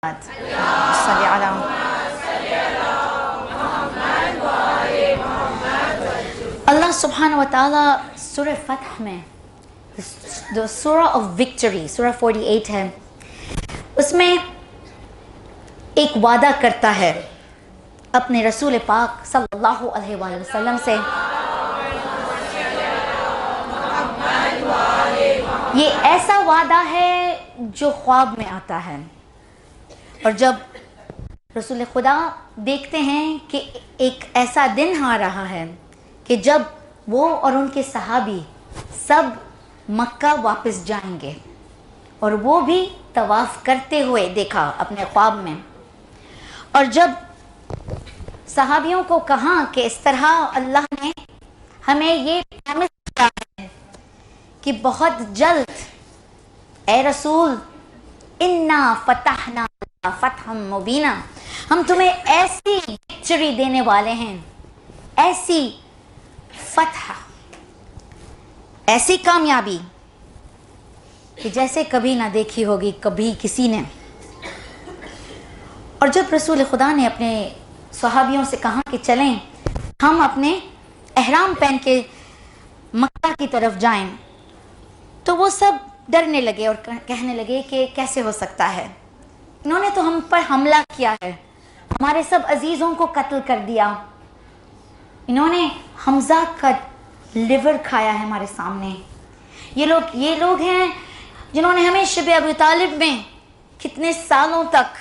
صلی علی اللہ سبحانہ و تعالیٰ سورہ فتح میں سورہ آف وکٹری سورہ 48 ہے، اس میں ایک وعدہ کرتا ہے اپنے رسول پاک صلی اللہ علیہ وآلہ وسلم سے۔ یہ ایسا وعدہ ہے جو خواب میں آتا ہے، اور جب رسول خدا دیکھتے ہیں کہ ایک ایسا دن آ رہا ہے کہ جب وہ اور ان کے صحابی سب مکہ واپس جائیں گے، اور وہ بھی طواف کرتے ہوئے دیکھا اپنے خواب میں، اور جب صحابیوں کو کہا کہ اس طرح اللہ نے ہمیں یہ پرومس کیا ہے کہ بہت جلد اے رسول انا فتحنا فتحا مبینا، ہم تمہیں ایسی وکٹری دینے والے ہیں، ایسی فتح، ایسی کامیابی کہ جیسے کبھی نہ دیکھی ہوگی کبھی کسی نے۔ اور جب رسول خدا نے اپنے صحابیوں سے کہا کہ چلیں ہم اپنے احرام پہن کے مکہ کی طرف جائیں، تو وہ سب ڈرنے لگے اور کہنے لگے کہ کیسے ہو سکتا ہے، انہوں نے تو ہم پر حملہ کیا ہے، ہمارے سب عزیزوں کو قتل کر دیا، انہوں نے حمزہ کا لیور کھایا ہے ہمارے سامنے، یہ لوگ ہیں جنہوں نے ہمیں شب ابو طالب میں کتنے سالوں تک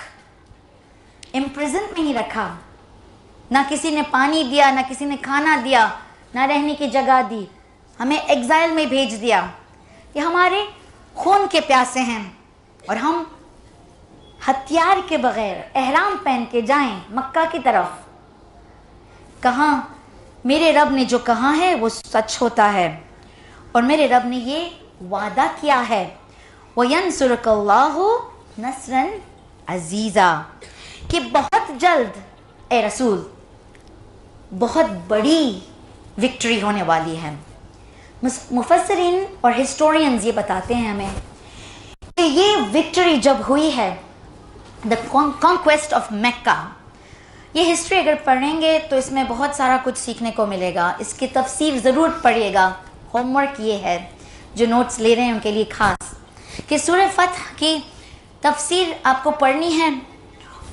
امپریزن میں ہی رکھا، نہ کسی نے پانی دیا، نہ کسی نے کھانا دیا، نہ رہنے کی جگہ دی، ہمیں ایگزائل میں بھیج دیا، یہ ہمارے خون کے پیاسے ہیں، اور ہم ہتھیار کے بغیر احرام پہن کے جائیں مکہ کی طرف۔ کہاں میرے رب نے جو کہا ہے وہ سچ ہوتا ہے، اور میرے رب نے یہ وعدہ کیا ہے وَيَنْصُرَكَ اللَّهُ نَصْرًا عَزِيزًا، کہ بہت جلد اے رسول بہت بڑی وکٹری ہونے والی ہے۔ مفسرین اور ہسٹورینز یہ بتاتے ہیں ہمیں کہ یہ وکٹری جب ہوئی ہے، دا کانکویسٹ آف مکہ، یہ ہسٹری اگر پڑھیں گے تو اس میں بہت سارا کچھ سیکھنے کو ملے گا، اس کی تفسیر ضرور پڑھیے گا۔ ہوم ورک یہ ہے جو نوٹس لے رہے ہیں ان کے لیے خاص، کہ سورہ فتح کی تفسیر آپ کو پڑھنی ہے،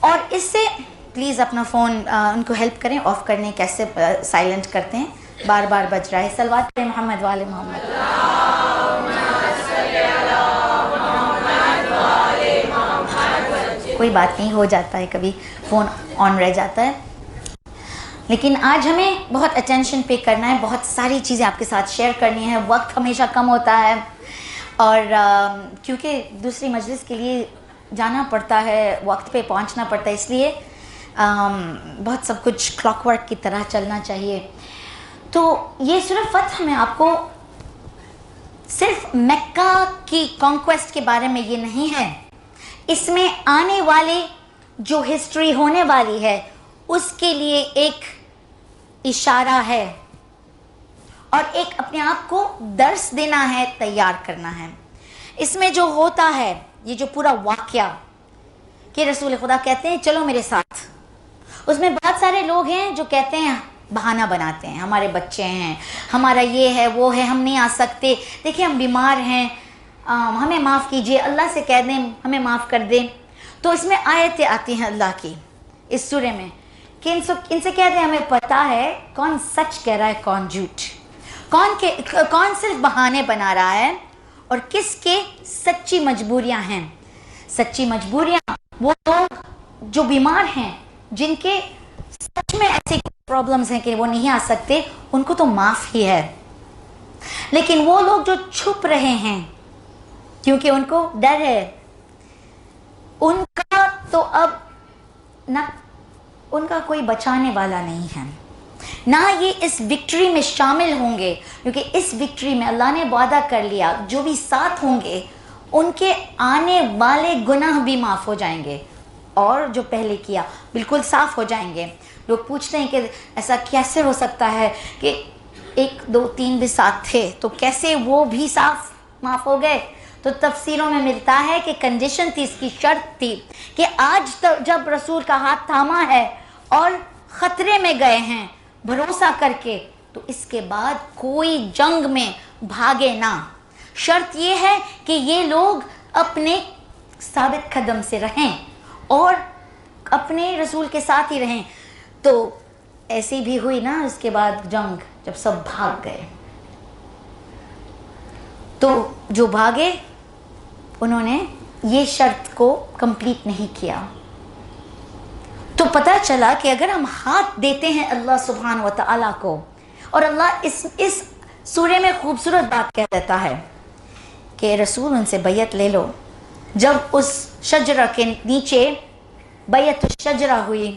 اور اس سے پلیز اپنا فون ان کو ہیلپ کریں آف کرنے، کیسے سائلنٹ کرتے ہیں، بار بار بج رہا ہے۔ صلوات پہ محمد والے محمد۔ کوئی بات نہیں، ہو جاتا ہے کبھی فون آن رہ جاتا ہے، لیکن آج ہمیں بہت اٹینشن پے کرنا ہے، بہت ساری چیزیں آپ کے ساتھ شیئر کرنی ہے، وقت ہمیشہ کم ہوتا ہے، اور کیونکہ دوسری مجلس کے لیے جانا پڑتا ہے، وقت پہ پہنچنا پڑتا ہے، اس لیے بہت سب کچھ کلاک ورک کی طرح چلنا چاہیے۔ تو یہ سورہ فتح میں آپ کو صرف مکہ کی کانکویسٹ کے بارے میں یہ نہیں ہے، اس میں آنے والے جو ہسٹری ہونے والی ہے اس کے لیے ایک اشارہ ہے، اور ایک اپنے آپ کو درس دینا ہے، تیار کرنا ہے۔ اس میں جو ہوتا ہے یہ جو پورا واقعہ کہ رسول خدا کہتے ہیں چلو میرے ساتھ، اس میں بہت سارے لوگ ہیں جو کہتے ہیں، بہانہ بناتے ہیں، ہمارے بچے ہیں، ہمارا یہ ہے وہ ہے، ہم نہیں آ سکتے، دیکھیں ہم بیمار ہیں، ہمیں معاف کیجئے، اللہ سے کہہ دیں ہمیں معاف کر دیں۔ تو اس میں آیتیں آتی ہیں اللہ کی اس سورے میں کہ ان سے کہتے ہیں ہمیں پتہ ہے کون سچ کہہ رہا ہے کون جھوٹ، کون صرف بہانے بنا رہا ہے، اور کس کے سچی مجبوریاں ہیں۔ سچی مجبوریاں وہ لوگ جو بیمار ہیں، جن کے سچ میں ایسی پرابلمز ہیں کہ وہ نہیں آ سکتے، ان کو تو معاف ہی ہے، لیکن وہ لوگ جو چھپ رہے ہیں کیونکہ ان کو ڈر ہے، ان کا تو اب نہ ان کا کوئی بچانے والا نہیں ہے، نہ یہ اس وکٹری میں شامل ہوں گے، کیونکہ اس وکٹری میں اللہ نے وعدہ کر لیا جو بھی ساتھ ہوں گے ان کے آنے والے گناہ بھی معاف ہو جائیں گے، اور جو پہلے کیا بالکل صاف ہو جائیں گے۔ لوگ پوچھتے ہیں کہ ایسا کیسے ہو سکتا ہے کہ 1 2 3 بھی ساتھ تھے تو کیسے وہ بھی صاف معاف ہو گئے؟ تو تفسیروں میں ملتا ہے کہ کنڈیشن تھی، اس کی شرط تھی کہ آج جب رسول کا ہاتھ تھاما ہے اور خطرے میں گئے ہیں بھروسہ کر کے، تو اس کے بعد کوئی جنگ میں بھاگے نہ. شرط یہ ہے کہ یہ لوگ اپنے ثابت قدم سے رہیں اور اپنے رسول کے ساتھ ہی رہیں. تو ایسی بھی ہوئی نا اس کے بعد جنگ، جب سب بھاگ گئے تو جو بھاگے انہوں نے یہ شرط کو کمپلیٹ نہیں کیا. تو پتہ چلا کہ اگر ہم ہاتھ دیتے ہیں اللہ سبحانہ و تعالیٰ کو، اور اللہ اس سورے میں خوبصورت بات کہہ دیتا ہے کہ رسول ان سے بیعت لے لو. جب اس شجرہ کے نیچے بیعت الشجرہ ہوئی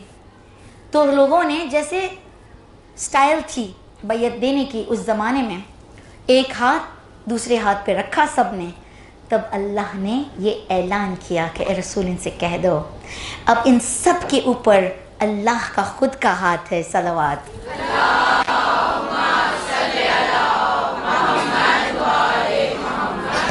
تو لوگوں نے، جیسے سٹائل تھی بیعت دینے کی اس زمانے میں، ایک ہاتھ دوسرے ہاتھ پہ رکھا سب نے. تب اللہ نے یہ اعلان کیا کہ اے رسول ان سے کہہ دو اب ان سب کے اوپر اللہ کا خود کا ہاتھ ہے. صلوات.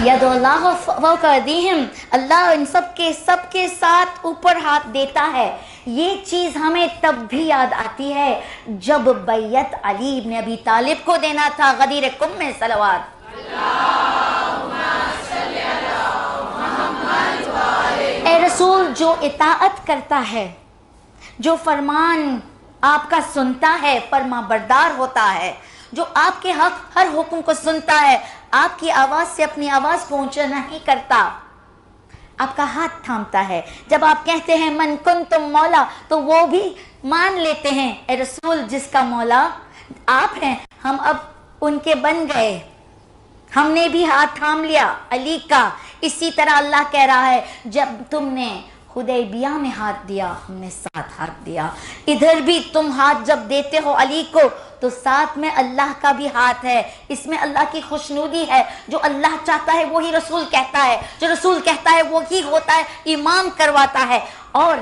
ید اللہ فوق ایدیہم، اللہ ان سب کے ساتھ اوپر ہاتھ دیتا ہے. یہ چیز ہمیں تب بھی یاد آتی ہے جب بیعت علی ابن ابی طالب کو دینا تھا غدیر قم میں. صلوات. اے رسول جو اطاعت کرتا ہے، جو فرمان آپ کا سنتا ہے، فرما بردار ہوتا ہے، جو آپ کے حق ہر حکم کو سنتا ہے، آپ کی آواز سے اپنی آواز پہنچا نہیں کرتا، آپ کا ہاتھ تھامتا ہے. جب آپ کہتے ہیں من کنتم مولا تو وہ بھی مان لیتے ہیں اے رسول جس کا مولا آپ ہیں، ہم اب ان کے بن گئے، ہم نے بھی ہاتھ تھام لیا علی کا. اسی طرح اللہ کہہ رہا ہے جب تم نے حدیبیہ میں ہاتھ دیا ہم نے ساتھ ہاتھ دیا. ادھر بھی تم ہاتھ جب دیتے ہو علی کو تو ساتھ میں اللہ کا بھی ہاتھ ہے. اس میں اللہ کی خوشنودی ہے. جو اللہ چاہتا ہے وہی رسول کہتا ہے، جو رسول کہتا ہے وہی ہوتا ہے، امام کرواتا ہے. اور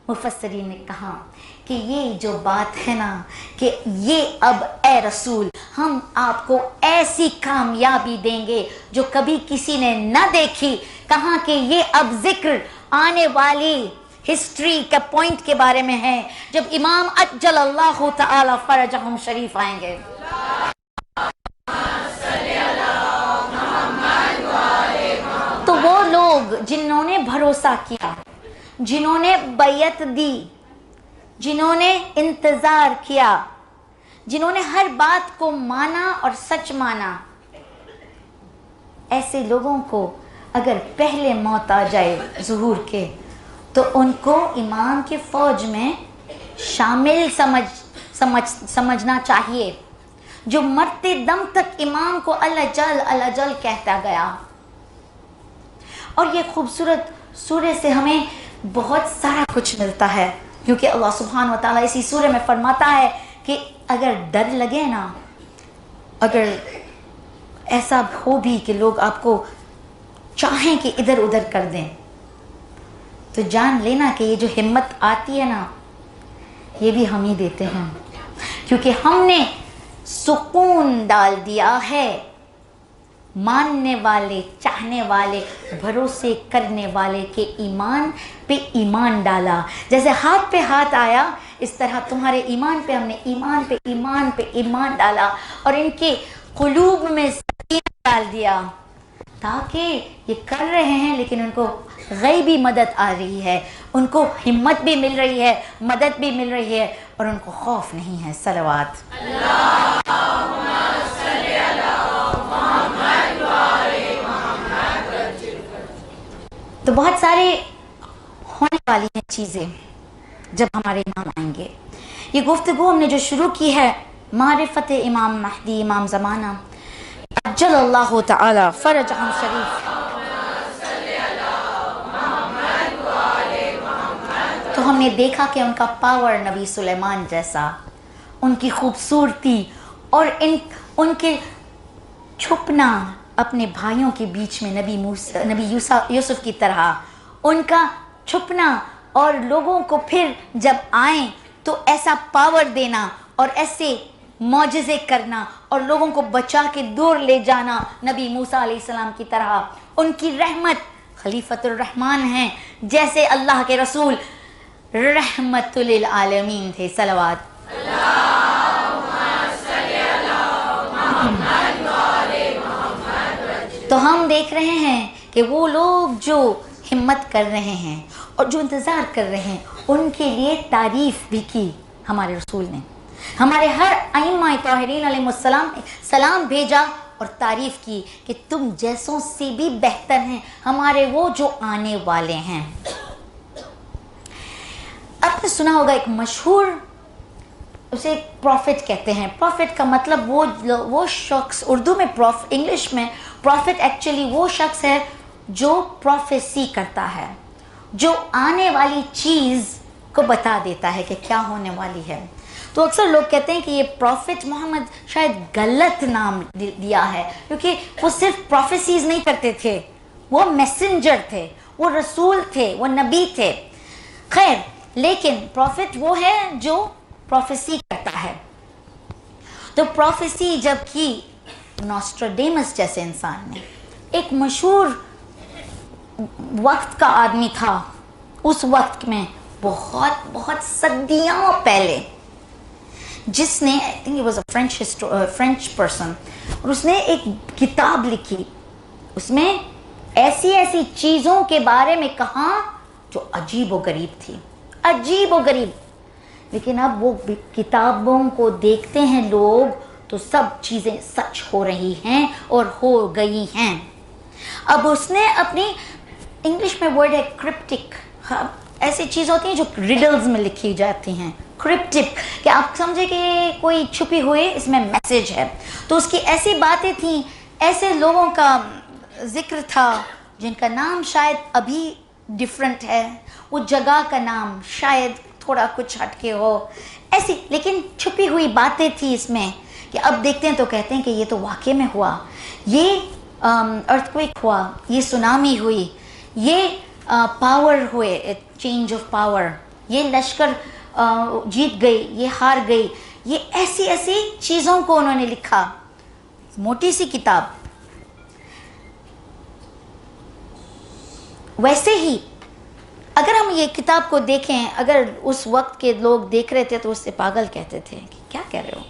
مفسرین نے کہا کہ یہ جو بات ہے نا کہ یہ اب اے رسول ہم آپ کو ایسی کامیابی دیں گے جو کبھی کسی نے نہ دیکھی. کہاں کہ یہ اب ذکر آنے والی ہسٹری کا پوائنٹ کے بارے میں ہے جب امام اجل اللہ تعالی فرجہم شریف آئیں گے. تو وہ لوگ جنہوں نے بھروسہ کیا، جنہوں نے بیعت دی، جنہوں نے انتظار کیا، جنہوں نے ہر بات کو مانا اور سچ مانا، ایسے لوگوں کو اگر پہلے موت آ جائے ظہور کے تو ان کو امام کے فوج میں شامل سمجھنا چاہیے. جو مرتے دم تک امام کو الجل الجل کہتا گیا. اور یہ خوبصورت سورے سے ہمیں بہت سارا کچھ ملتا ہے کیونکہ اللہ سبحانہ و تعالیٰ اسی سورے میں فرماتا ہے کہ اگر ڈر لگے نا، اگر ایسا ہو بھی کہ لوگ آپ کو چاہیں کہ ادھر ادھر کر دیں تو جان لینا کہ یہ جو ہمت آتی ہے نا یہ بھی ہم ہی دیتے ہیں، کیونکہ ہم نے سکون ڈال دیا ہے ماننے والے، چاہنے والے، بھروسے کرنے والے کے ایمان پہ ایمان ڈالا. جیسے ہاتھ پہ ہاتھ آیا اس طرح تمہارے ایمان پہ ہم نے ایمان پہ ایمان پہ ایمان ڈالا اور ان کے قلوب میں سکینہ ڈال دیا تاکہ یہ کر رہے ہیں لیکن ان کو غیبی مدد آ رہی ہے، ان کو ہمت بھی مل رہی ہے، مدد بھی مل رہی ہے اور ان کو خوف نہیں ہے. صلوات. تو بہت سارے ہونے والی ہیں چیزیں جب ہمارے امام آئیں گے. یہ گفتگو ہم نے جو شروع کی ہے معرفت امام مہدی امام زمانہ عجل اللہ تعالی فرجہم شریف، تو ہم نے دیکھا کہ ان کا پاور نبی سلیمان جیسا، ان کی خوبصورتی اور ان کے چھپنا اپنے بھائیوں کے بیچ میں نبی یوسف کی طرح ان کا چھپنا اور لوگوں کو پھر جب آئیں تو ایسا پاور دینا اور ایسے معجزے کرنا اور لوگوں کو بچا کے دور لے جانا نبی موسیٰ علیہ السلام کی طرح. ان کی رحمت خلیفۃ الرحمان ہیں، جیسے اللہ کے رسول رحمت للعالمین تھے. صلوات. تو ہم دیکھ رہے ہیں کہ وہ لوگ جو ہمت کر رہے ہیں اور جو انتظار کر رہے ہیں، ان کے لیے تعریف بھی کی ہمارے رسول نے. ہمارے ہر ائمہ طاہرین علیہ السلام سلام بھیجا اور تعریف کی کہ تم جیسوں سے بھی بہتر ہیں ہمارے وہ جو آنے والے ہیں. آپ نے سنا ہوگا ایک مشہور، اسے پروفٹ کہتے ہیں. پروفٹ کا مطلب وہ شخص، اردو میں انگلش میں پروفٹ ایکچولی وہ شخص ہے جو پروفیسی کرتا ہے، جو آنے والی چیز کو بتا دیتا ہے کہ کیا ہونے والی ہے. تو اکثر لوگ کہتے ہیں کہ یہ پروفٹ محمد شاید غلط نام دیا ہے، کیونکہ وہ صرف پروفیسیز نہیں کرتے تھے، وہ میسنجر تھے، وہ رسول تھے، وہ نبی تھے. خیر، لیکن پروفٹ وہ ہے جو پروفیسی کرتا ہے. تو پروفیسی جب کی نوسٹراڈیمس جیسے انسان نے، ایک مشہور وقت کا آدمی تھا اس وقت میں، بہت بہت صدیوں پہلے، جس نے I think he was a French person، اور اس نے ایک کتاب لکھی. اس میں ایسی ایسی چیزوں کے بارے میں کہا جو عجیب و غریب تھی، عجیب و غریب. لیکن اب وہ کتابوں کو دیکھتے ہیں لوگ تو سب چیزیں سچ ہو رہی ہیں اور ہو گئی ہیں. اب اس نے اپنی، انگلش میں ورڈ ہے کرپٹک، ایسی چیز ہوتی ہیں جو ریڈلز میں لکھی جاتی ہیں. کرپٹک کہ آپ سمجھے کہ کوئی چھپی ہوئی اس میں میسج ہے. تو اس کی ایسی باتیں تھیں، ایسے لوگوں کا ذکر تھا جن کا نام شاید ابھی ڈیفرنٹ ہے، وہ جگہ کا نام شاید تھوڑا کچھ ہٹ کے ہو، ایسی لیکن چھپی ہوئی باتیں تھی اس میں کہ اب دیکھتے ہیں تو کہتے ہیں کہ یہ تو واقعے میں ہوا، یہ ارتھکویک ہوا، یہ سونامی ہوئی، یہ پاور ہوئے، چینج آف پاور، یہ لشکر جیت گئی، یہ ہار گئی. یہ ایسی ایسی چیزوں کو انہوں نے لکھا، موٹی سی کتاب. ویسے ہی اگر ہم یہ کتاب کو دیکھیں، اگر اس وقت کے لوگ دیکھ رہے تھے تو اس سے پاگل کہتے تھے کہ کیا کہہ رہے ہو،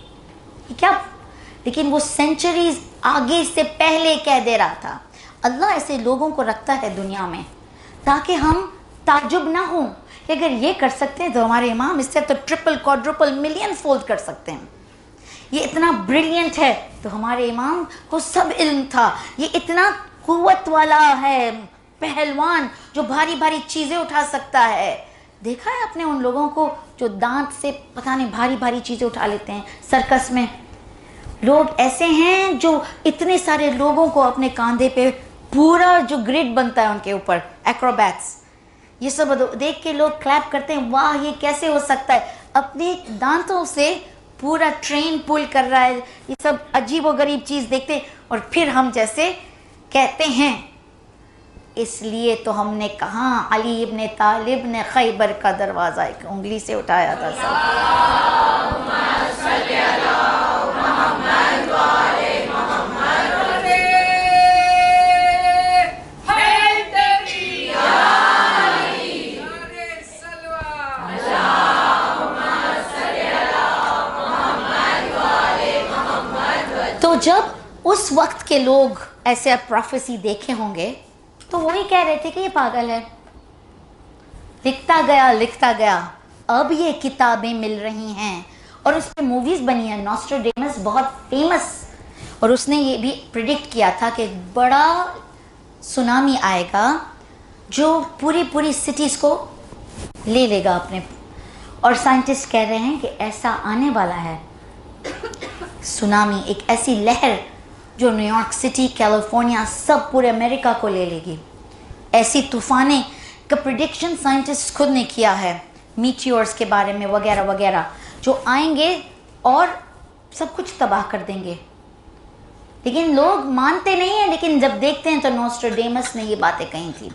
یہ کیا. لیکن وہ سینچریز آگے سے پہلے کہہ دے رہا تھا. اللہ ایسے لوگوں کو رکھتا ہے دنیا میں تاکہ ہم تعجب نہ ہوں کہ اگر یہ کر سکتے ہیں تو ہمارے امام اس سے تو ٹرپل کوڈرپل ملین فولڈ کر سکتے ہیں. یہ اتنا بریلینٹ ہے تو ہمارے امام کو سب علم تھا. یہ اتنا قوت والا ہے، پہلوان جو بھاری بھاری چیزیں اٹھا سکتا ہے. دیکھا ہے آپ نے ان لوگوں کو جو دانت سے پتہ نہیں بھاری بھاری چیزیں اٹھا لیتے ہیں سرکس میں. لوگ ایسے ہیں جو اتنے سارے لوگوں کو اپنے کاندھے پہ، پورا جو گریڈ بنتا ہے ان کے اوپر، ایکروبیٹس، یہ سب دیکھ کے لوگ کلیپ کرتے ہیں، واہ یہ کیسے ہو سکتا ہے. اپنے دانتوں سے پورا ٹرین پل کر رہا ہے. یہ سب عجیب و غریب چیز دیکھتے اور پھر ہم جیسے کہتے ہیں. اس لیے تو ہم نے کہا علی ابن طالب نے خیبر کا دروازہ ایک انگلی سے اٹھایا تھا. تو جب اس وقت کے لوگ ایسے پروفیسی دیکھے ہوں گے تو وہی کہہ رہے تھے کہ یہ پاگل ہے. لکھتا گیا اب یہ کتابیں مل رہی ہیں اور اس پہ موویز بنی ہیں. نوسٹراڈیمس بہت فیمس، اور اس نے یہ بھی پریڈکٹ کیا تھا کہ بڑا سونامی آئے گا جو پوری سٹیز کو لے لے گا اپنے. اور سائنٹسٹ کہہ رہے ہیں کہ ایسا آنے والا ہے سونامی، ایک ایسی لہر جو نیو یارک سٹی، کیلیفورنیا، سب پورے امریکہ کو لے لے گی. ایسی طوفانیں کا پریڈکشن سائنٹسٹ خود نے کیا ہے، میٹیورز کے بارے میں وغیرہ وغیرہ، جو آئیں گے اور سب کچھ تباہ کر دیں گے. لیکن لوگ مانتے نہیں ہیں، لیکن جب دیکھتے ہیں تو نوسٹراڈیمس نے یہ باتیں کہی تھی.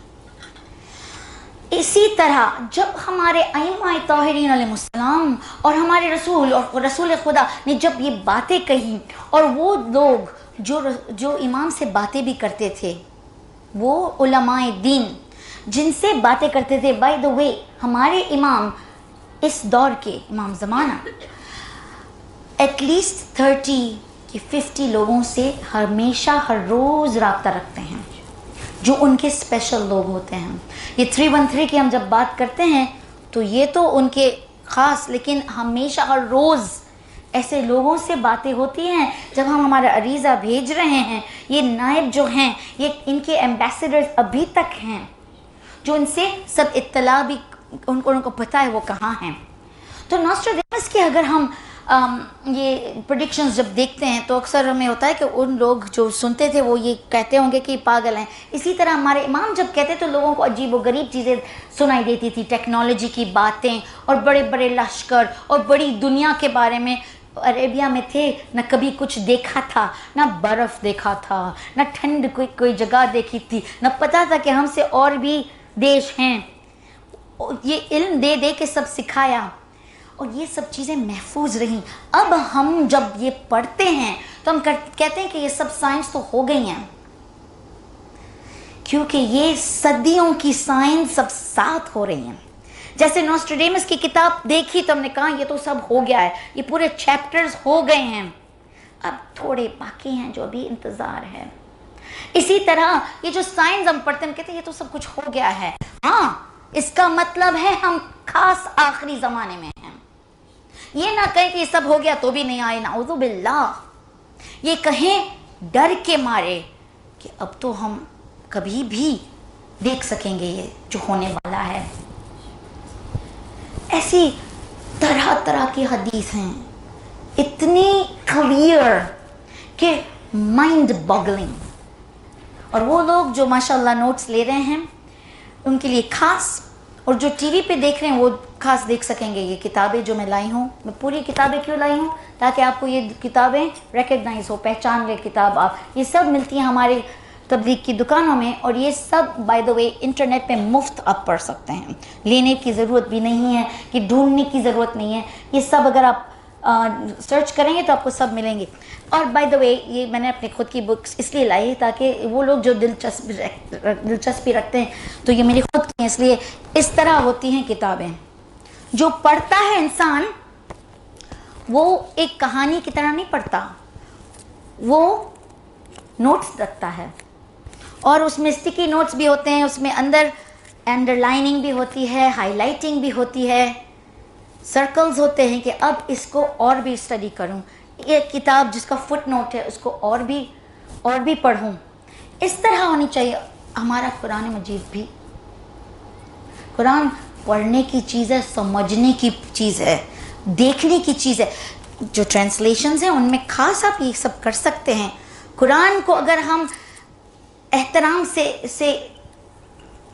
اسی طرح جب ہمارے ائمہ طاہرین علیہ السلام اور ہمارے رسول اور رسول خدا نے جب یہ باتیں کہی، اور وہ لوگ جو امام سے باتیں بھی کرتے تھے، وہ علماء دین جن سے باتیں کرتے تھے. بائی دا وے ہمارے امام اس دور کے امام زمانہ ایٹ لیسٹ 30 کہ 50 لوگوں سے ہمیشہ ہر روز رابطہ رکھتے ہیں جو ان کے اسپیشل لوگ ہوتے ہیں. یہ 313 کی ہم جب بات کرتے ہیں تو یہ تو ان کے خاص، لیکن ہمیشہ ہر روز ایسے لوگوں سے باتیں ہوتی ہیں. جب ہم ہمارا عریضہ بھیج رہے ہیں، یہ نائب جو ہیں یہ ان کے ایمبیسڈرز ابھی تک ہیں جو ان سے سب اطلاع بھی ان کو پتہ ہے وہ کہاں ہیں. تو نوسٹراڈیمس کے اگر ہم یہ پریڈکشنز جب دیکھتے ہیں تو اکثر ہمیں ہوتا ہے کہ ان لوگ جو سنتے تھے وہ یہ کہتے ہوں گے کہ پاگل ہیں. اسی طرح ہمارے امام جب کہتے تو لوگوں کو عجیب و غریب چیزیں سنائی دیتی تھی، ٹیکنالوجی کی باتیں اور بڑے بڑے لشکر اور بڑی دنیا کے بارے میں. عربیہ میں تھے، نہ کبھی کچھ دیکھا تھا، نہ برف دیکھا تھا، نہ ٹھنڈ کوئی جگہ دیکھی تھی، نہ پتہ تھا کہ ہم سے اور بھی دیش ہیں. یہ علم دے دے کے سب سکھایا اور یہ سب چیزیں محفوظ رہیں. اب ہم جب یہ پڑھتے ہیں تو ہم کہتے ہیں کہ یہ سب سائنس تو ہو گئی ہیں، کیونکہ یہ صدیوں کی سائنس سب ساتھ ہو رہی ہیں. جیسے نوسٹراڈیمس کی کتاب دیکھی تو ہم نے کہا یہ تو سب ہو گیا ہے، یہ پورے چیپٹرز ہو گئے ہیں، اب تھوڑے باقی ہیں جو ابھی انتظار ہے. اسی طرح یہ جو سائنس ہم پڑھتے ہیں ہم کہتے ہیں یہ تو سب کچھ ہو گیا ہے. ہاں، اس کا مطلب ہے ہم خاص آخری زمانے میں ہیں. یہ نہ کہیں کہ یہ سب ہو گیا تو بھی نہیں آئے، نعوذ باللہ. یہ کہیں ڈر کے مارے کہ اب تو ہم کبھی بھی دیکھ سکیں گے یہ جو ہونے والا ہے. ایسی طرح طرح کی حدیث ہیں، اتنی کلیئر کہ مائنڈ باگلنگ. اور وہ لوگ جو ماشاءاللہ نوٹس لے رہے ہیں ان کے لیے خاص، اور جو ٹی وی پہ دیکھ رہے ہیں وہ خاص دیکھ سکیں گے. یہ کتابیں جو میں لائی ہوں، میں پوری کتابیں کیوں لائی ہوں؟ تاکہ آپ کو یہ کتابیں ریکگنائز ہو، پہچان لے کتاب آپ. یہ سب ملتی ہیں ہمارے تبلیغ کی دکانوں میں، اور یہ سب بائی دا وے انٹرنیٹ پہ مفت آپ پڑھ سکتے ہیں. لینے کی ضرورت بھی نہیں ہے، کہ ڈھونڈنے کی ضرورت نہیں ہے. یہ سب اگر آپ سرچ کریں گے تو آپ کو سب ملیں گے. اور بائی دا وے یہ میں نے اپنی خود کی بکس اس لیے لائی تاکہ وہ لوگ جو دلچسپی رکھتے ہیں، تو یہ میری خود کی ہیں، اس لیے اس طرح ہوتی ہیں کتابیں. جو پڑھتا ہے انسان وہ ایک کہانی کی طرح نہیں پڑھتا، وہ نوٹس رکھتا ہے، اور اس میں اسٹکی نوٹس بھی ہوتے ہیں، اس میں اندر انڈر لائننگ بھی ہوتی ہے، ہائی لائٹنگ بھی ہوتی ہے، سرکلز ہوتے ہیں کہ اب اس کو اور بھی اسٹڈی کروں. ایک کتاب جس کا فٹ نوٹ ہے اس کو اور بھی پڑھوں. اس طرح ہونی چاہیے ہمارا قرآن مجید بھی. قرآن پڑھنے کی چیز ہے، سمجھنے کی چیز ہے، دیکھنے کی چیز ہے. جو ٹرانسلیشنز ہیں ان میں خاص آپ یہ سب کر سکتے ہیں. قرآن کو اگر ہم احترام سے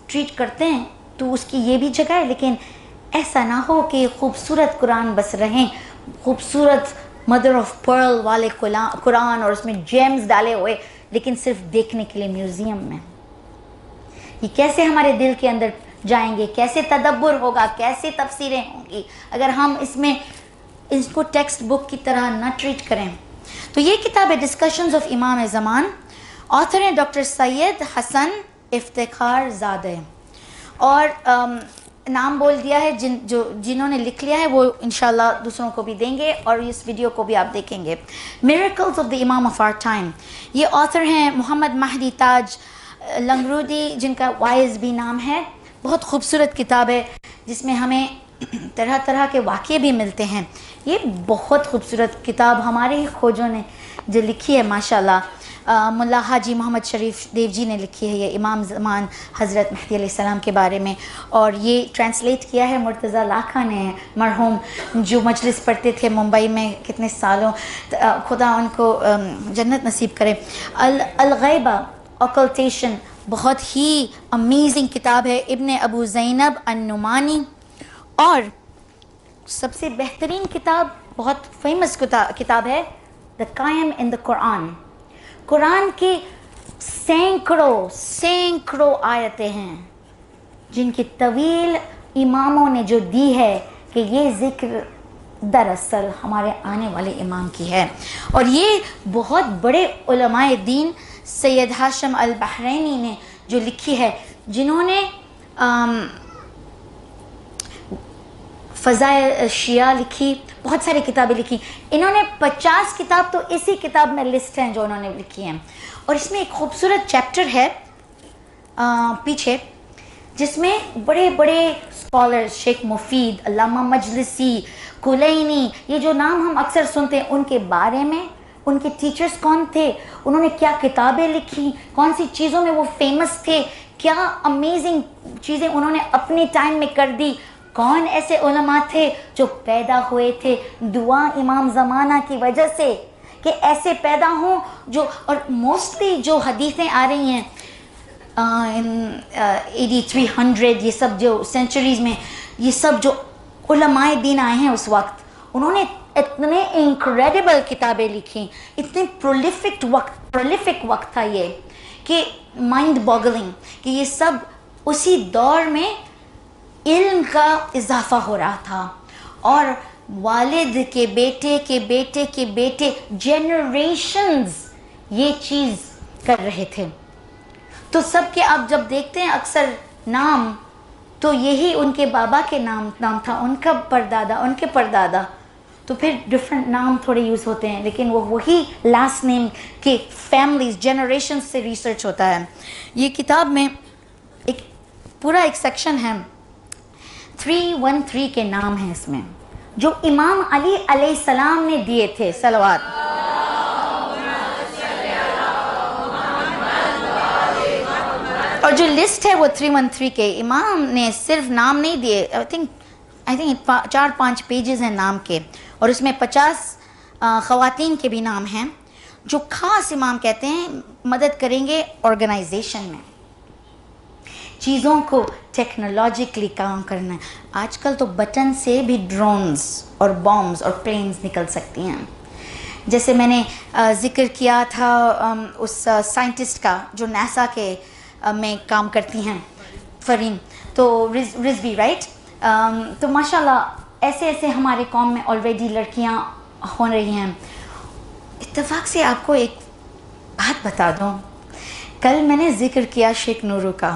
ٹریٹ کرتے ہیں تو اس کی یہ بھی جگہ ہے، لیکن ایسا نہ ہو کہ خوبصورت قرآن بس رہیں، خوبصورت مدر آف پرل والے قرآن اور اس میں جیمز ڈالے ہوئے، لیکن صرف دیکھنے کے لیے میوزیم میں. یہ کیسے ہمارے دل کے اندر جائیں گے، کیسے تدبر ہوگا، کیسے تفسیریں ہوں گی اگر ہم اس کو ٹیکسٹ بک کی طرح نہ ٹریٹ کریں. تو یہ کتاب ہے ڈسکشنز آف امام زمان. آتھر ہیں ڈاکٹر سید حسن افتخار زادہ، اور نام بول دیا ہے جنہوں نے لکھ لیا ہے وہ انشاءاللہ دوسروں کو بھی دیں گے، اور اس ویڈیو کو بھی آپ دیکھیں گے. میریکلز آف دی امام آف آر ٹائم. یہ آتھر ہیں محمد مہدی تاج لنگرودی، جن کا وائز بھی نام ہے. بہت خوبصورت کتاب ہے جس میں ہمیں طرح طرح کے واقعے بھی ملتے ہیں. یہ بہت خوبصورت کتاب ہمارے ہی کھوجوں نے جو لکھی ہے ماشاءاللہ. ملا حاجی محمد شریف دیو جی نے لکھی ہے یہ امام زمان حضرت مہدی علیہ السلام کے بارے میں، اور یہ ٹرانسلیٹ کیا ہے مرتضیٰ لاکھا نے، مرحوم، جو مجلس پڑھتے تھے ممبئی میں کتنے سالوں. خدا ان کو جنت نصیب کرے. الغیبہ اوکلٹیشن بہت ہی امیزنگ کتاب ہے، ابن ابو زینب النعمانی. اور سب سے بہترین کتاب، بہت فیمس کتاب ہے دا قائم ان دا قرآن. قرآن کی سینکڑوں آیتیں ہیں جن کی طویل اماموں نے جو دی ہے کہ یہ ذکر دراصل ہمارے آنے والے امام کی ہے. اور یہ بہت بڑے علماء دین سید ہاشم البحرینی نے جو لکھی ہے، جنہوں نے فضائل شیعہ لکھی، بہت ساری کتابیں لکھی. انہوں نے 50 کتاب تو اسی کتاب میں لسٹ ہیں جو انہوں نے لکھی ہیں. اور اس میں ایک خوبصورت چیپٹر ہے پیچھے، جس میں بڑے بڑے اسکالرز، شیخ مفید، علامہ مجلسی، کلینی، یہ جو نام ہم اکثر سنتے ہیں، ان کے بارے میں، ان کے ٹیچرز کون تھے، انہوں نے کیا کتابیں لکھی، کون سی چیزوں میں وہ فیمس تھے، کیا امیزنگ چیزیں انہوں نے اپنے ٹائم میں کر دی، کون ایسے علماء تھے جو پیدا ہوئے تھے دعا امام زمانہ کی وجہ سے، کہ ایسے پیدا ہوں جو، اور موسٹلی جو حدیثیں آ رہی ہیں 8300، یہ سب جو سینچریز میں، یہ سب جو علماء دین آئے ہیں اس وقت، انہوں نے اتنے انکریڈیبل کتابیں لکھی، اتنے پرولیفک وقت تھا یہ کہ مائنڈ باگلنگ، کہ یہ سب اسی دور میں علم کا اضافہ ہو رہا تھا، اور والد کے بیٹے کے بیٹے کے بیٹے جنریشنز یہ چیز کر رہے تھے. تو سب کے آپ جب دیکھتے ہیں اکثر نام، تو یہی ان کے بابا کے نام تھا، ان کا پردادا، ان کے پردادا، تو پھر ڈفرینٹ نام تھوڑے یوز ہوتے ہیں، لیکن وہ وہی لاسٹ نیم کے فیملیز جنریشن سے ریسرچ ہوتا ہے. یہ کتاب میں ایک پورا ایک سیکشن ہے، 313 کے نام ہیں اس میں، جو امام علی علیہ السلام نے دیے تھے. صلوات. اور جو لسٹ ہے وہ 313 کے، امام نے صرف نام نہیں دیے، آئی تھنک 4-5 پیجز ہیں نام کے، اور اس میں 50 خواتین کے بھی نام ہیں جو خاص امام کہتے ہیں مدد کریں گے آرگنائزیشن میں، چیزوں کو ٹیکنالوجیکلی کام کرنا ہے. آج کل تو بٹن سے بھی ڈرونز اور بامز اور پلینز نکل سکتی ہیں. جیسے میں نے ذکر کیا تھا اس سائنٹسٹ کا جو ناسا کے میں کام کرتی ہیں، فریم، تو رزوی، رائٹ. تو ماشاءاللہ ایسے ہمارے قوم میں آلریڈی لڑکیاں ہو رہی ہیں. اتفاق سے آپ کو ایک بات بتا دوں، کل میں نے ذکر کیا شیخ نورو کا،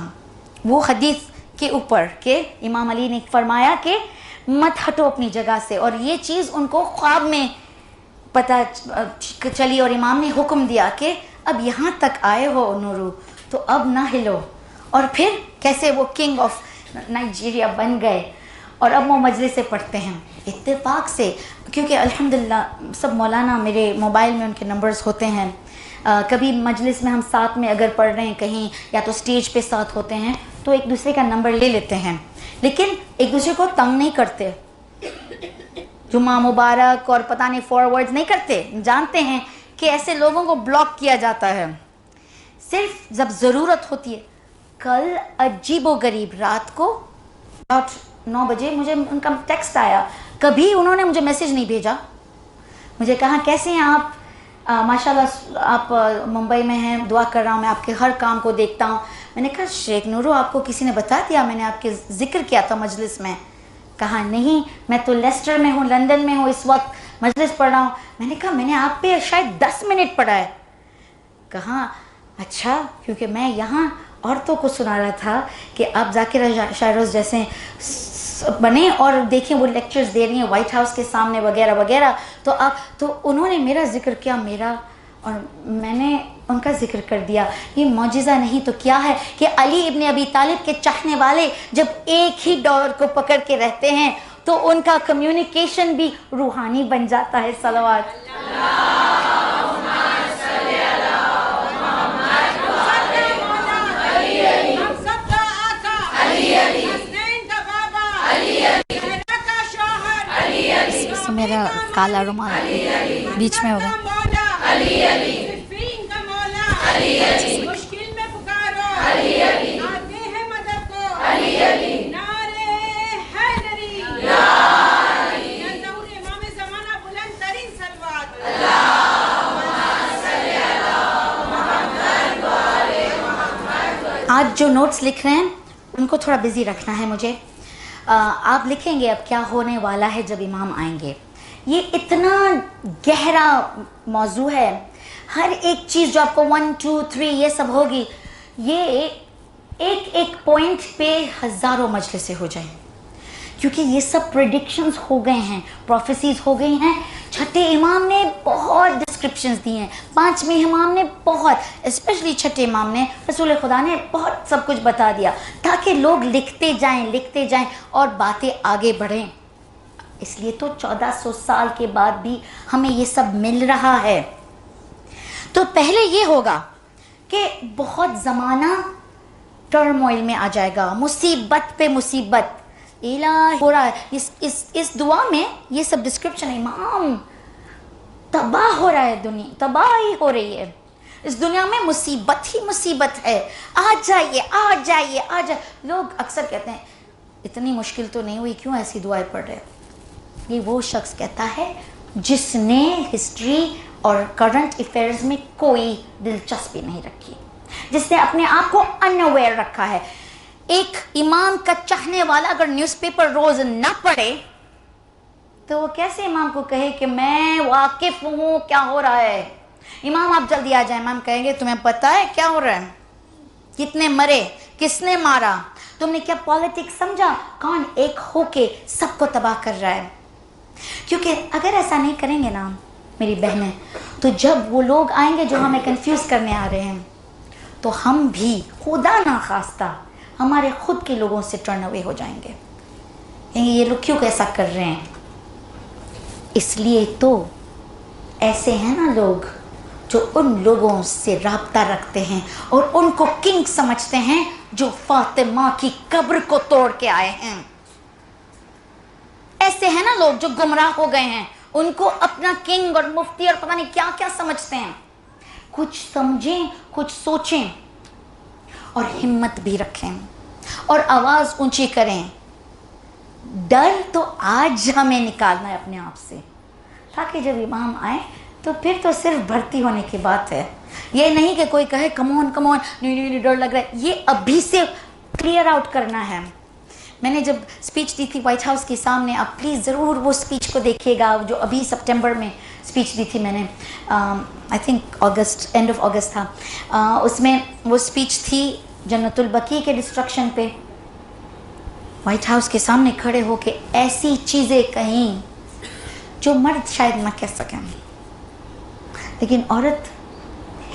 وہ حدیث کے اوپر کہ امام علی نے فرمایا کہ مت ہٹو اپنی جگہ سے، اور یہ چیز ان کو خواب میں پتہ چلی، اور امام نے حکم دیا کہ اب یہاں تک آئے ہو نورو تو اب نہ ہلو. اور پھر کیسے وہ کنگ آف نائجیریا بن گئے، اور اب وہ مجلس سے پڑھتے ہیں اتفاق سے، کیونکہ الحمدللہ سب مولانا میرے موبائل میں ان کے نمبرز ہوتے ہیں. کبھی مجلس میں ہم ساتھ میں اگر پڑھ رہے ہیں کہیں، یا تو سٹیج پہ ساتھ ہوتے ہیں، تو ایک دوسرے کا نمبر لے لیتے ہیں، لیکن ایک دوسرے کو تنگ نہیں کرتے، جمعہ مبارک اور پتہ نہیں فارورڈ نہیں کرتے. جانتے ہیں کہ ایسے لوگوں کو بلاک کیا جاتا ہے صرف جب ضرورت ہوتی ہے. کل عجیب و غریب رات کو 9 بجے مجھے ان کا ٹیکسٹ آیا، کبھی انہوں نے مجھے میسج نہیں بھیجا، مجھے کہا کیسے ہیں آپ، ماشاءاللہ آپ ممبئی میں ہیں، دعا کر رہا ہوں، میں آپ کے ہر کام کو دیکھتا ہوں. میں نے کہا شیخ نورو آپ کو کسی نے بتا دیا میں نے آپ کے ذکر کیا تھا مجلس میں؟ کہا نہیں، میں تو لیسٹر میں ہوں، لندن میں ہوں، اس وقت مجلس پڑھ رہا ہوں. میں نے کہا میں نے آپ پہ شاید 10 منٹ پڑھا ہے. کہا اچھا، کیونکہ میں یہاں عورتوں کو سنا رہا تھا کہ آپ ذاکرہ شائروز جیسے بنے، اور دیکھیں وہ لیکچرز دے رہی ہیں وائٹ ہاؤس کے سامنے وغیرہ وغیرہ، تو انہوں نے میرا ذکر کیا، میرا، اور میں نے ان کا ذکر کر دیا. یہ معجزہ نہیں تو کیا ہے کہ علی ابن ابی طالب کے چاہنے والے جب ایک ہی ڈور کو پکڑ کے رہتے ہیں تو ان کا کمیونیکیشن بھی روحانی بن جاتا ہے. صلوات. میرا کالا رومال بیچ میں ہوگا. مشکل میں پکارو آتے ہیں مدد کو، نعرے حیدری، یا ظہور امام زمانہ بلند ترین صلوات. آج جو نوٹس لکھ رہے ہیں ان کو تھوڑا بزی رکھنا ہے مجھے. آپ لکھیں گے اب کیا ہونے والا ہے جب امام آئیں گے. یہ اتنا گہرا موضوع ہے، ہر ایک چیز جو آپ کو 1 2 3 یہ سب ہوگی، یہ ایک ایک پوائنٹ پہ ہزاروں مجلسیں ہو جائیں، کیونکہ یہ سب پریڈکشنز ہو گئے ہیں، پروفیسیز ہو گئی ہیں. چھٹے امام نے بہت ڈسکرپشنز دی ہیں، پانچویں امام نے بہت، اسپیشلی چھٹے امام نے، رسول خدا نے بہت سب کچھ بتا دیا تاکہ لوگ لکھتے جائیں اور باتیں آگے بڑھیں. اس لیے تو 1400 سال کے بعد بھی ہمیں یہ سب مل رہا ہے. تو پہلے یہ ہوگا کہ بہت زمانہ ٹرموائل میں آ جائے گا، مصیبت پہ مصیبت الہی ہو رہا ہے. اس دعا میں یہ سب ڈسکرپشن ہے. امام تباہ ہو رہا ہے، دنیا تباہی ہو رہی ہے، اس دنیا میں مصیبت ہی مصیبت ہے، آ جائیے. لوگ اکثر کہتے ہیں اتنی مشکل تو نہیں ہوئی، کیوں ایسی دعائیں پڑھ رہے؟ یہ وہ شخص کہتا ہے جس نے ہسٹری اور کرنٹ افیئرز میں کوئی دلچسپی نہیں رکھی، جس نے اپنے آپ کو انویئر رکھا ہے. ایک امام کا چاہنے والا اگر نیوز پیپر روز نہ پڑھے تو وہ کیسے امام کو کہے کہ میں واقف ہوں کیا ہو رہا ہے؟ امام آپ جلدی آ جائیں. امام کہیں گے تمہیں پتہ ہے کیا ہو رہا ہے، کتنے مرے، کس نے مارا، تم نے کیا پالیٹکس سمجھا، کون ایک ہو کے سب کو تباہ کر رہا ہے. کیونکہ اگر ایسا نہیں کریں گے نا میری بہنیں، تو جب وہ لوگ آئیں گے جو ہمیں کنفیوز کرنے آ رہے ہیں، تو ہم بھی خدا ناخواستہ ہمارے خود کے لوگوں سے ٹرن اوے ہو جائیں گے. یہ لوگ کیوں ایسا کر رہے ہیں؟ اس لیے تو ایسے ہیں نا لوگ جو ان لوگوں سے رابطہ رکھتے ہیں اور ان کو کنگ سمجھتے ہیں جو فاطمہ کی قبر کو توڑ کے آئے ہیں. ایسے ہیں نا لوگ جو گمراہ ہو گئے ہیں، ان کو اپنا کنگ اور مفتی اور پتہ نہیں کیا کیا سمجھتے ہیں. کچھ سمجھیں، کچھ سوچیں اور ہمت بھی رکھیں اور آواز اونچی کریں. ڈر تو آج ہمیں نکالنا ہے اپنے آپ سے، تاکہ جب امام آئے تو پھر تو صرف بھرتی ہونے کی بات ہے. یہ نہیں کہ کوئی کہے کم آن نہیں ڈر لگ رہا ہے. یہ ابھی سے کلیئر آؤٹ کرنا ہے. میں نے جب اسپیچ دی تھی وائٹ ہاؤس کے سامنے، آپ پلیز ضرور وہ اسپیچ کو دیکھیے گا جو ابھی سپٹمبر میں اسپیچ دی تھی میں نے، I think August, and of August تھا. اس میں وہ اسپیچ تھی جنت البقیع کے ڈسٹرکشن پہ. وائٹ ہاؤس کے سامنے کھڑے ہو کے ایسی چیزیں کہیں جو مرد شاید نہ کہہ سکیں، لیکن عورت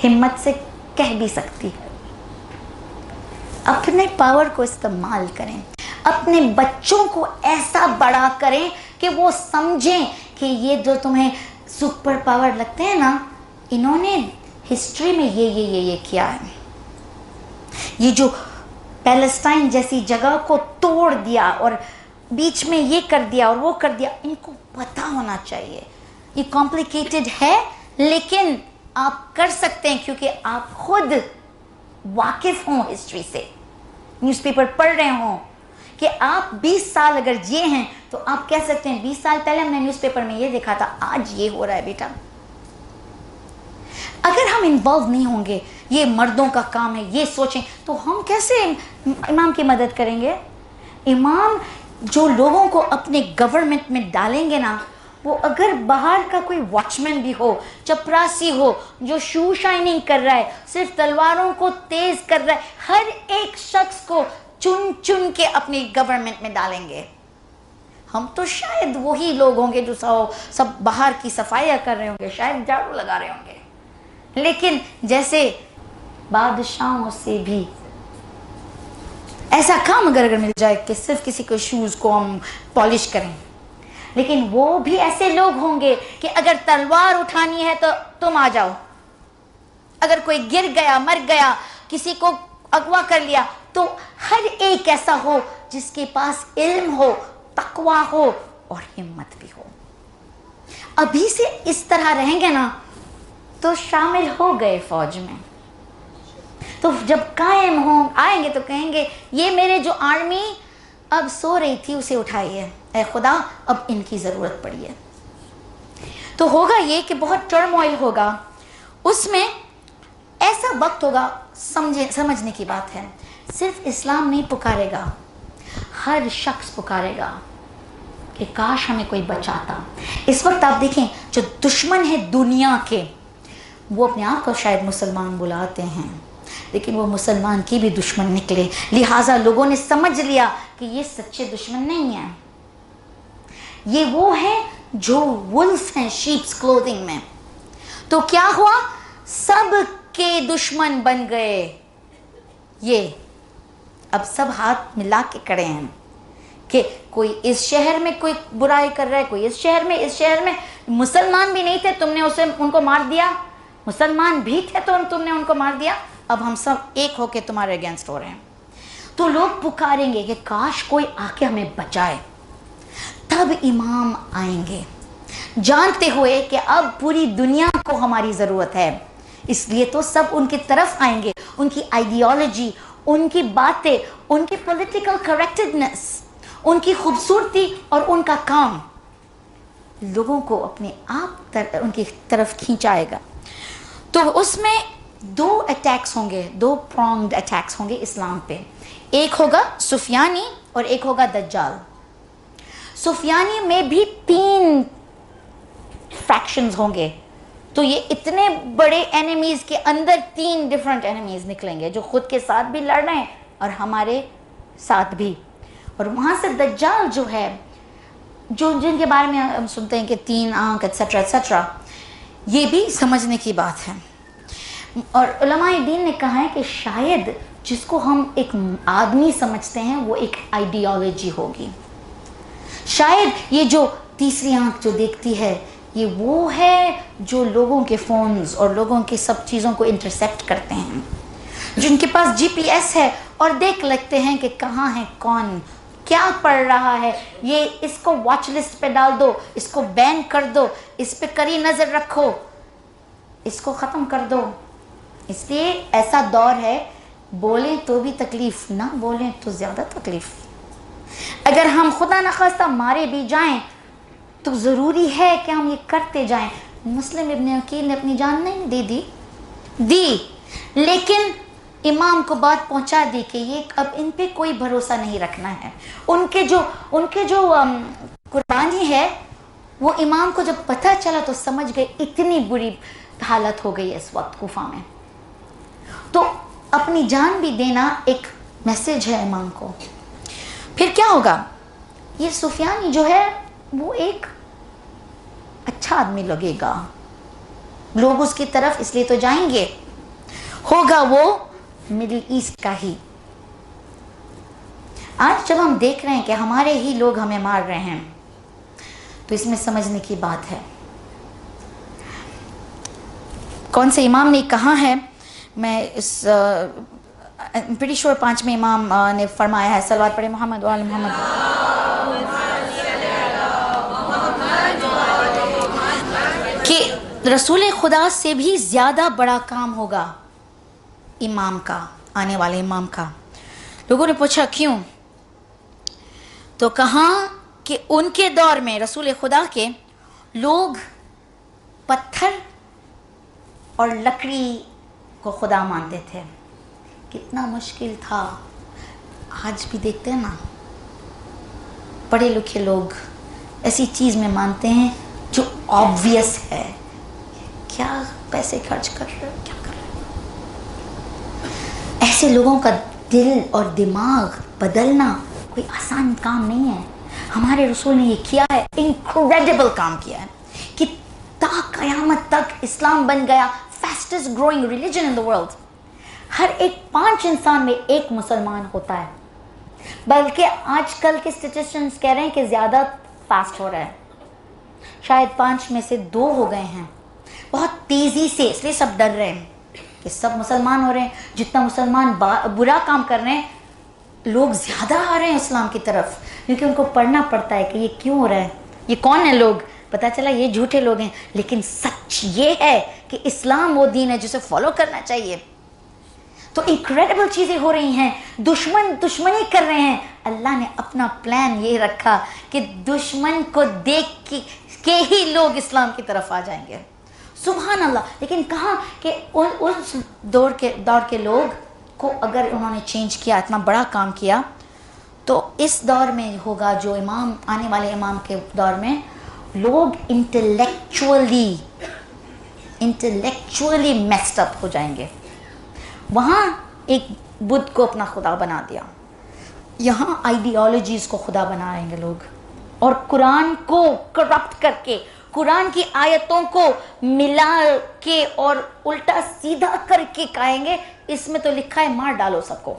ہمت سے کہہ بھی سکتی ہے. اپنے پاور کو استعمال کریں، اپنے بچوں کو ایسا بڑا کریں کہ وہ سمجھیں کہ یہ جو تمہیں سپر پاور لگتے ہیں نا، انہوں نے ہسٹری میں یہ کیا ہے. یہ جو پیلسٹائن جیسی جگہ کو توڑ دیا اور بیچ میں یہ کر دیا اور وہ کر دیا، ان کو پتہ ہونا چاہیے. یہ کمپلیکیٹڈ ہے لیکن آپ کر سکتے ہیں کیونکہ آپ خود واقف ہوں ہسٹری سے، نیوز پیپر پڑھ رہے ہوں. کہ آپ 20 سال اگر جیے ہیں تو آپ کہہ سکتے ہیں 20 سال پہلے ہم نے نیوز پیپر میں یہ دیکھا تھا، آج یہ ہو رہا ہے بیٹا. اگر ہم انوالو نہیں ہوں گے، یہ مردوں کا کام ہے، یہ سوچیں، تو ہم کیسے امام کی مدد کریں گے؟ امام جو لوگوں کو اپنے گورنمنٹ میں ڈالیں گے نا، وہ اگر باہر کا کوئی واچ مین بھی ہو، چپراسی ہو، جو شو شائننگ کر رہا ہے، صرف تلواروں کو تیز کر رہا ہے، ہر ایک شخص کو چن چن کے اپنی گورنمنٹ میں ڈالیں گے. ہم تو شاید وہی لوگ ہوں گے جو سب باہر کی صفائیاں کر رہے ہوں گے، شاید جھاڑو لگا رہے ہوں گے، لیکن جیسے بادشاہوں سے بھی ایسا کام اگر مل جائے کہ صرف کسی کو شوز کو ہم پالش کریں، لیکن وہ بھی ایسے لوگ ہوں گے کہ اگر تلوار اٹھانی ہے تو تم آ جاؤ، اگر کوئی گر گیا، مر گیا، کسی کو اغوا کر لیا، تو ہر ایک ایسا ہو جس کے پاس علم ہو، تقویٰ ہو اور ہمت بھی ہو. ابھی سے اس طرح رہیں گے نا تو شامل ہو گئے فوج میں. تو جب قائم ہوں آئیں گے تو کہیں گے یہ میرے جو آرمی اب سو رہی تھی اسے اٹھائیے، اے خدا اب ان کی ضرورت پڑی ہے. تو ہوگا یہ کہ بہت ٹرموائل ہوگا، اس میں ایسا وقت ہوگا. سمجھنے کی بات ہے، صرف اسلام نہیں پکارے گا، ہر شخص پکارے گا کہ کاش ہمیں کوئی بچاتا. اس وقت آپ دیکھیں جو دشمن ہے دنیا کے، وہ اپنے آپ کو شاید مسلمان بلاتے ہیں، لیکن وہ مسلمان کی بھی دشمن نکلے. لہٰذا لوگوں نے سمجھ لیا کہ یہ سچے دشمن نہیں ہیں, یہ وہ ہیں جو ولف ہیں شیپس کلوتھنگ میں. تو کیا ہوا, سب کے دشمن بن گئے. یہ اب سب ہاتھ ملا کے کھڑے ہیں کہ کوئی اس شہر میں کوئی برائی کر رہا ہے, کوئی اس شہر میں مسلمان بھی نہیں تھے, تم نے ان کو مار دیا, مسلمان بھی تھے تو تم نے ان کو مار دیا, اب ہم سب ایک ہو کے تمہارے اگینسٹ ہو رہے ہیں. تو لوگ پکاریں گے کہ کاش کوئی آ کے ہمیں بچائے. تب امام آئیں گے جانتے ہوئے کہ اب پوری دنیا کو ہماری ضرورت ہے, اس لیے تو سب ان کی طرف آئیں گے. ان کی آئیڈیالوجی, ان کی باتیں, ان کی پولیٹیکل کریکٹڈنس, ان کی خوبصورتی اور ان کا کام لوگوں کو اپنے آپ ان کی طرف کھینچائے گا. تو اس میں 2 اٹیکس ہوں گے, 2 پرونگڈ اٹیکس ہوں گے اسلام پہ. ایک ہوگا سفیانی اور ایک ہوگا دجال. سفیانی میں بھی 3 فیکشنز ہوں گے. تو یہ اتنے بڑے اینیمیز کے اندر 3 ڈفرنٹ اینیمیز نکلیں گے جو خود کے ساتھ بھی لڑ رہے ہیں اور ہمارے ساتھ بھی. اور وہاں سے دجال جو ہے, جن کے بارے میں ہم سنتے ہیں کہ 3 آنکھ ایٹسٹرا ایٹسٹرا, یہ بھی سمجھنے کی بات ہے. اور علماء دین نے کہا ہے کہ شاید جس کو ہم ایک آدمی سمجھتے ہیں وہ ایک آئیڈیالوجی ہوگی. شاید یہ جو تیسری آنکھ جو دیکھتی ہے یہ وہ ہے جو لوگوں کے فونز اور لوگوں کی سب چیزوں کو انٹرسیپٹ کرتے ہیں, جن کے پاس جی پی ایس ہے اور دیکھ لگتے ہیں کہ کہاں ہے کون, کیا پڑھ رہا ہے, یہ اس کو واچ لسٹ پہ ڈال دو, اس کو بین کر دو, اس پہ کڑی نظر رکھو, اس کو ختم کر دو. اس لیے ایسا دور ہے, بولیں تو بھی تکلیف, نہ بولیں تو زیادہ تکلیف. اگر ہم خدا نخواستہ مارے بھی جائیں تو ضروری ہے کہ ہم یہ کرتے جائیں. مسلم ابن عقیل نے اپنی جان نہیں دی, لیکن امام کو بات پہنچا دی کہ یہ اب ان پہ کوئی بھروسہ نہیں رکھنا ہے. ان کے جو قربانی ہے وہ امام کو جب پتہ چلا تو سمجھ گئے اتنی بری حالت ہو گئی اس وقت کوفہ میں. تو اپنی جان بھی دینا ایک میسج ہے امام کو. پھر کیا ہوگا, یہ سفیانی جو ہے وہ ایک اچھا آدمی لگے گا, لوگ اس کی طرف اس لیے تو جائیں گے, ہوگا وہ مڈل ایسٹ کا ہی. آج جب ہم دیکھ رہے ہیں کہ ہمارے ہی لوگ ہمیں مار رہے ہیں تو اس میں سمجھنے کی بات ہے. کون سے امام نے کہا ہے, میں اس پریٹی شور 5ویں امام نے فرمایا ہے, صلوات پڑھے محمد وعلی محمد, کہ رسول خدا سے بھی زیادہ بڑا کام ہوگا امام کا, آنے والے امام کا. لوگوں نے پوچھا کیوں, تو کہا کہ ان کے دور میں رسول خدا کے لوگ پتھر اور لکڑی کو خدا مانتے تھے. کتنا مشکل تھا. آج بھی دیکھتے ہیں نا, پڑھے لکھے لوگ ایسی چیز میں مانتے ہیں جو آبویس ہے, کیا پیسے خرچ کر رہے ہیں, کیا کر رہے ہیں. ایسے لوگوں کا دل اور دماغ بدلنا کوئی آسان کام نہیں ہے. ہمارے رسول نے یہ کیا ہے, انکریڈیبل کام کیا ہے کہ تا قیامت تک اسلام بن گیا fastest growing religion in the world. ہر ایک 5 انسان میں ایک مسلمان ہوتا ہے, بلکہ آج کل کے اسٹیٹسٹنس کہہ رہے ہیں کہ زیادہ فاسٹ ہو رہا ہے, شاید 5 میں سے 2 ہو گئے ہیں بہت تیزی سے. اس لیے سب ڈر رہے ہیں کہ سب مسلمان ہو رہے ہیں, جتنا مسلمان برا کام کر رہے ہیں لوگ زیادہ آ رہے ہیں اسلام کی طرف, کیونکہ ان کو پڑھنا پڑتا ہے کہ یہ کیوں ہو رہا ہے, یہ کون ہے لوگ. پتہ چلا یہ جھوٹے لوگ ہیں, لیکن سچ یہ ہے کہ اسلام وہ دین ہے جسے فالو کرنا چاہیے. تو انکریڈیبل چیزیں ہو رہی ہیں, دشمنی کر رہے ہیں. اللہ نے اپنا پلان یہ رکھا کہ دشمن کو دیکھ کے ہی لوگ اسلام کی طرف آ جائیں گے. سبحان اللہ. لیکن کہا کہ اس دور کے لوگ کو اگر انہوں نے چینج کیا, اتنا بڑا کام کیا, تو اس دور میں ہوگا جو امام آنے والے امام کے دور میں لوگ انٹلیکچولی میسڈ اپ ہو جائیں گے. وہاں ایک بدھ کو اپنا خدا بنا دیا، یہاں آئیڈیالوجیز کو خدا بنائیں گے لوگ، اور قرآن کو کرپٹ کر کے، قرآن کی آیتوں کو ملا کے اور الٹا سیدھا کر کے کہیں گے اس میں تو لکھا ہے مار ڈالو سب کو۔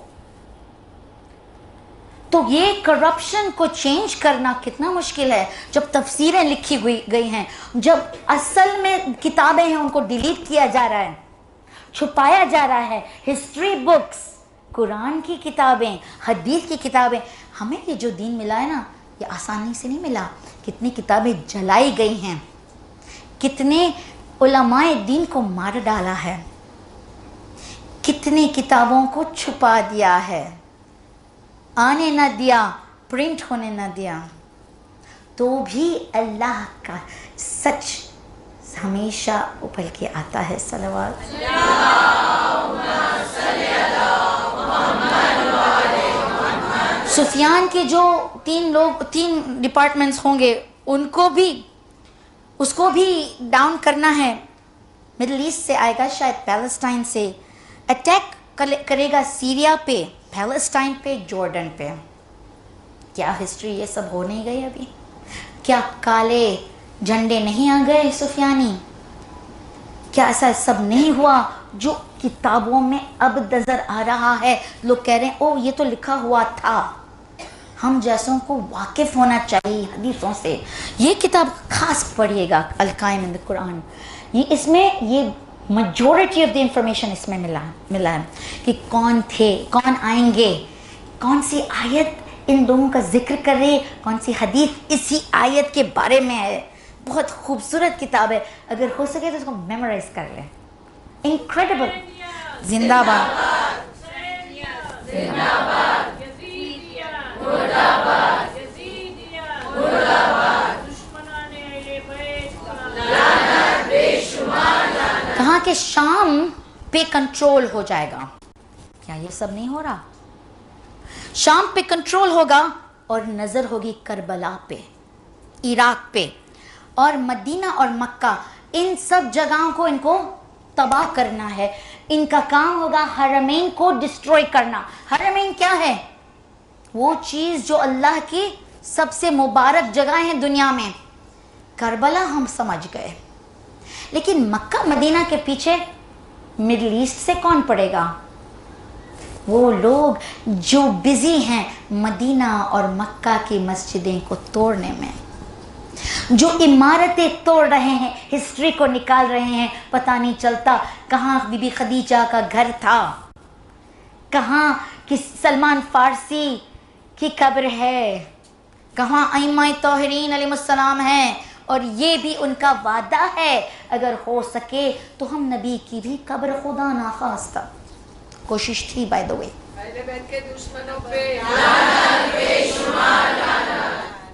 تو یہ کرپشن کو چینج کرنا کتنا مشکل ہے، جب تفسیریں لکھی گئی ہیں، جب اصل میں کتابیں ہیں ان کو ڈیلیٹ کیا جا رہا ہے، چھپایا جا رہا ہے، ہسٹری بکس، قرآن کی کتابیں، حدیث کی کتابیں۔ ہمیں یہ جو دین ملا ہے نا یہ آسانی سے نہیں ملا، کتنی کتابیں جلائی گئی ہیں، کتنے علماء دین کو مار ڈالا ہے، کتنی کتابوں کو چھپا دیا ہے، آنے نہ دیا، پرنٹ ہونے نہ دیا، تو بھی اللہ کا سچ ہمیشہ ابھر کے آتا ہے۔ صلوات سفیان کے جو تین ڈپارٹمنٹس ہوں گے ان کو بھی، اس کو بھی ڈاؤن کرنا ہے۔ مڈل ایسٹ سے آئے گا، شاید پیلسٹائن سے اٹیک کرے گا، سیریا پہ، پیلسٹائن پہ، جارڈن پہ۔ کیا ہسٹری یہ سب ہو نہیں گئی ابھی؟ کیا کالے جھنڈے نہیں آ گئے سفیانی؟ کیا ایسا سب نہیں ہوا جو کتابوں میں اب نظر آ رہا ہے؟ لوگ کہہ رہے ہیں او یہ تو لکھا ہوا تھا۔ ہم جیسوں کو واقف ہونا چاہیے حدیثوں سے۔ یہ کتاب خاص پڑھیے گا، القائم ان قرآن، یہ اس میں یہ میجورٹی آف دی انفارمیشن اس میں ملا ہے کہ کون تھے، کون آئیں گے، کون سی آیت ان لوگوں کا ذکر کر رہی ہے، کون سی حدیث اسی آیت کے بارے میں ہے۔ بہت خوبصورت کتاب ہے، اگر ہو سکے تو اس کو میمورائز کر لیں۔ انکریڈیبل۔ زندہ باد، کہاں کہ شام پہ کنٹرول ہو جائے گا۔ کیا یہ سب نہیں ہو رہا؟ شام پہ کنٹرول ہوگا اور نظر ہوگی کربلا پہ، عراق پہ، اور مدینہ اور مکہ، ان سب جگہوں کو ان کو تباہ کرنا ہے۔ ان کا کام ہوگا حرمین کو ڈسٹروائے کرنا۔ حرمین کیا ہے؟ وہ چیز جو اللہ کی سب سے مبارک جگہ ہیں دنیا میں۔ کربلا ہم سمجھ گئے، لیکن مکہ مدینہ کے پیچھے مڈل ایسٹ سے کون پڑے گا؟ وہ لوگ جو بزی ہیں مدینہ اور مکہ کی مسجدیں کو توڑنے میں، جو عمارتیں توڑ رہے ہیں، ہسٹری کو نکال رہے ہیں، پتہ نہیں چلتا کہاں بی بی خدیجہ کا گھر تھا، کہاں سلمان فارسی کی قبر ہے، کہاں ائمہ طاہرین علیہ السلام ہیں، اور یہ بھی ان کا وعدہ ہے اگر ہو سکے تو ہم نبی کی بھی قبر خدا ناخواستہ، کوشش تھی بائی دا وے،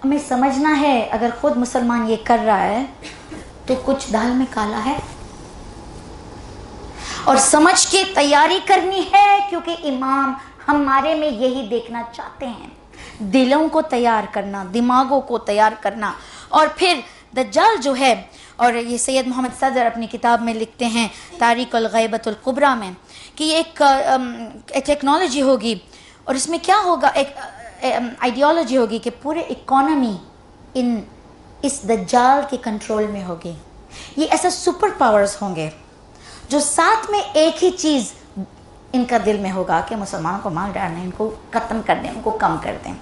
ہمیں سمجھنا ہے اگر خود مسلمان یہ کر رہا ہے تو کچھ دال میں کالا ہے، اور سمجھ کے تیاری کرنی ہے، کیونکہ امام ہمارے میں یہی دیکھنا چاہتے ہیں، دلوں کو تیار کرنا، دماغوں کو تیار کرنا۔ اور پھر دجال جو ہے، اور یہ سید محمد صدر اپنی کتاب میں لکھتے ہیں تاریخ الغیبۃ الکبریٰ میں، کہ یہ ایک ٹیکنالوجی ہوگی، اور اس میں کیا ہوگا، ایک آئیڈیالوجی ہوگی کہ پورے اکانومی اس دجال کے کنٹرول میں ہوگی۔ یہ ایسا سپر پاورز ہوں گے جو ساتھ میں ایک ہی چیز ان کا دل میں ہوگا کہ مسلمانوں کو مار ڈالیں، ان کو ختم کر دیں، ان کو کم کر دیں،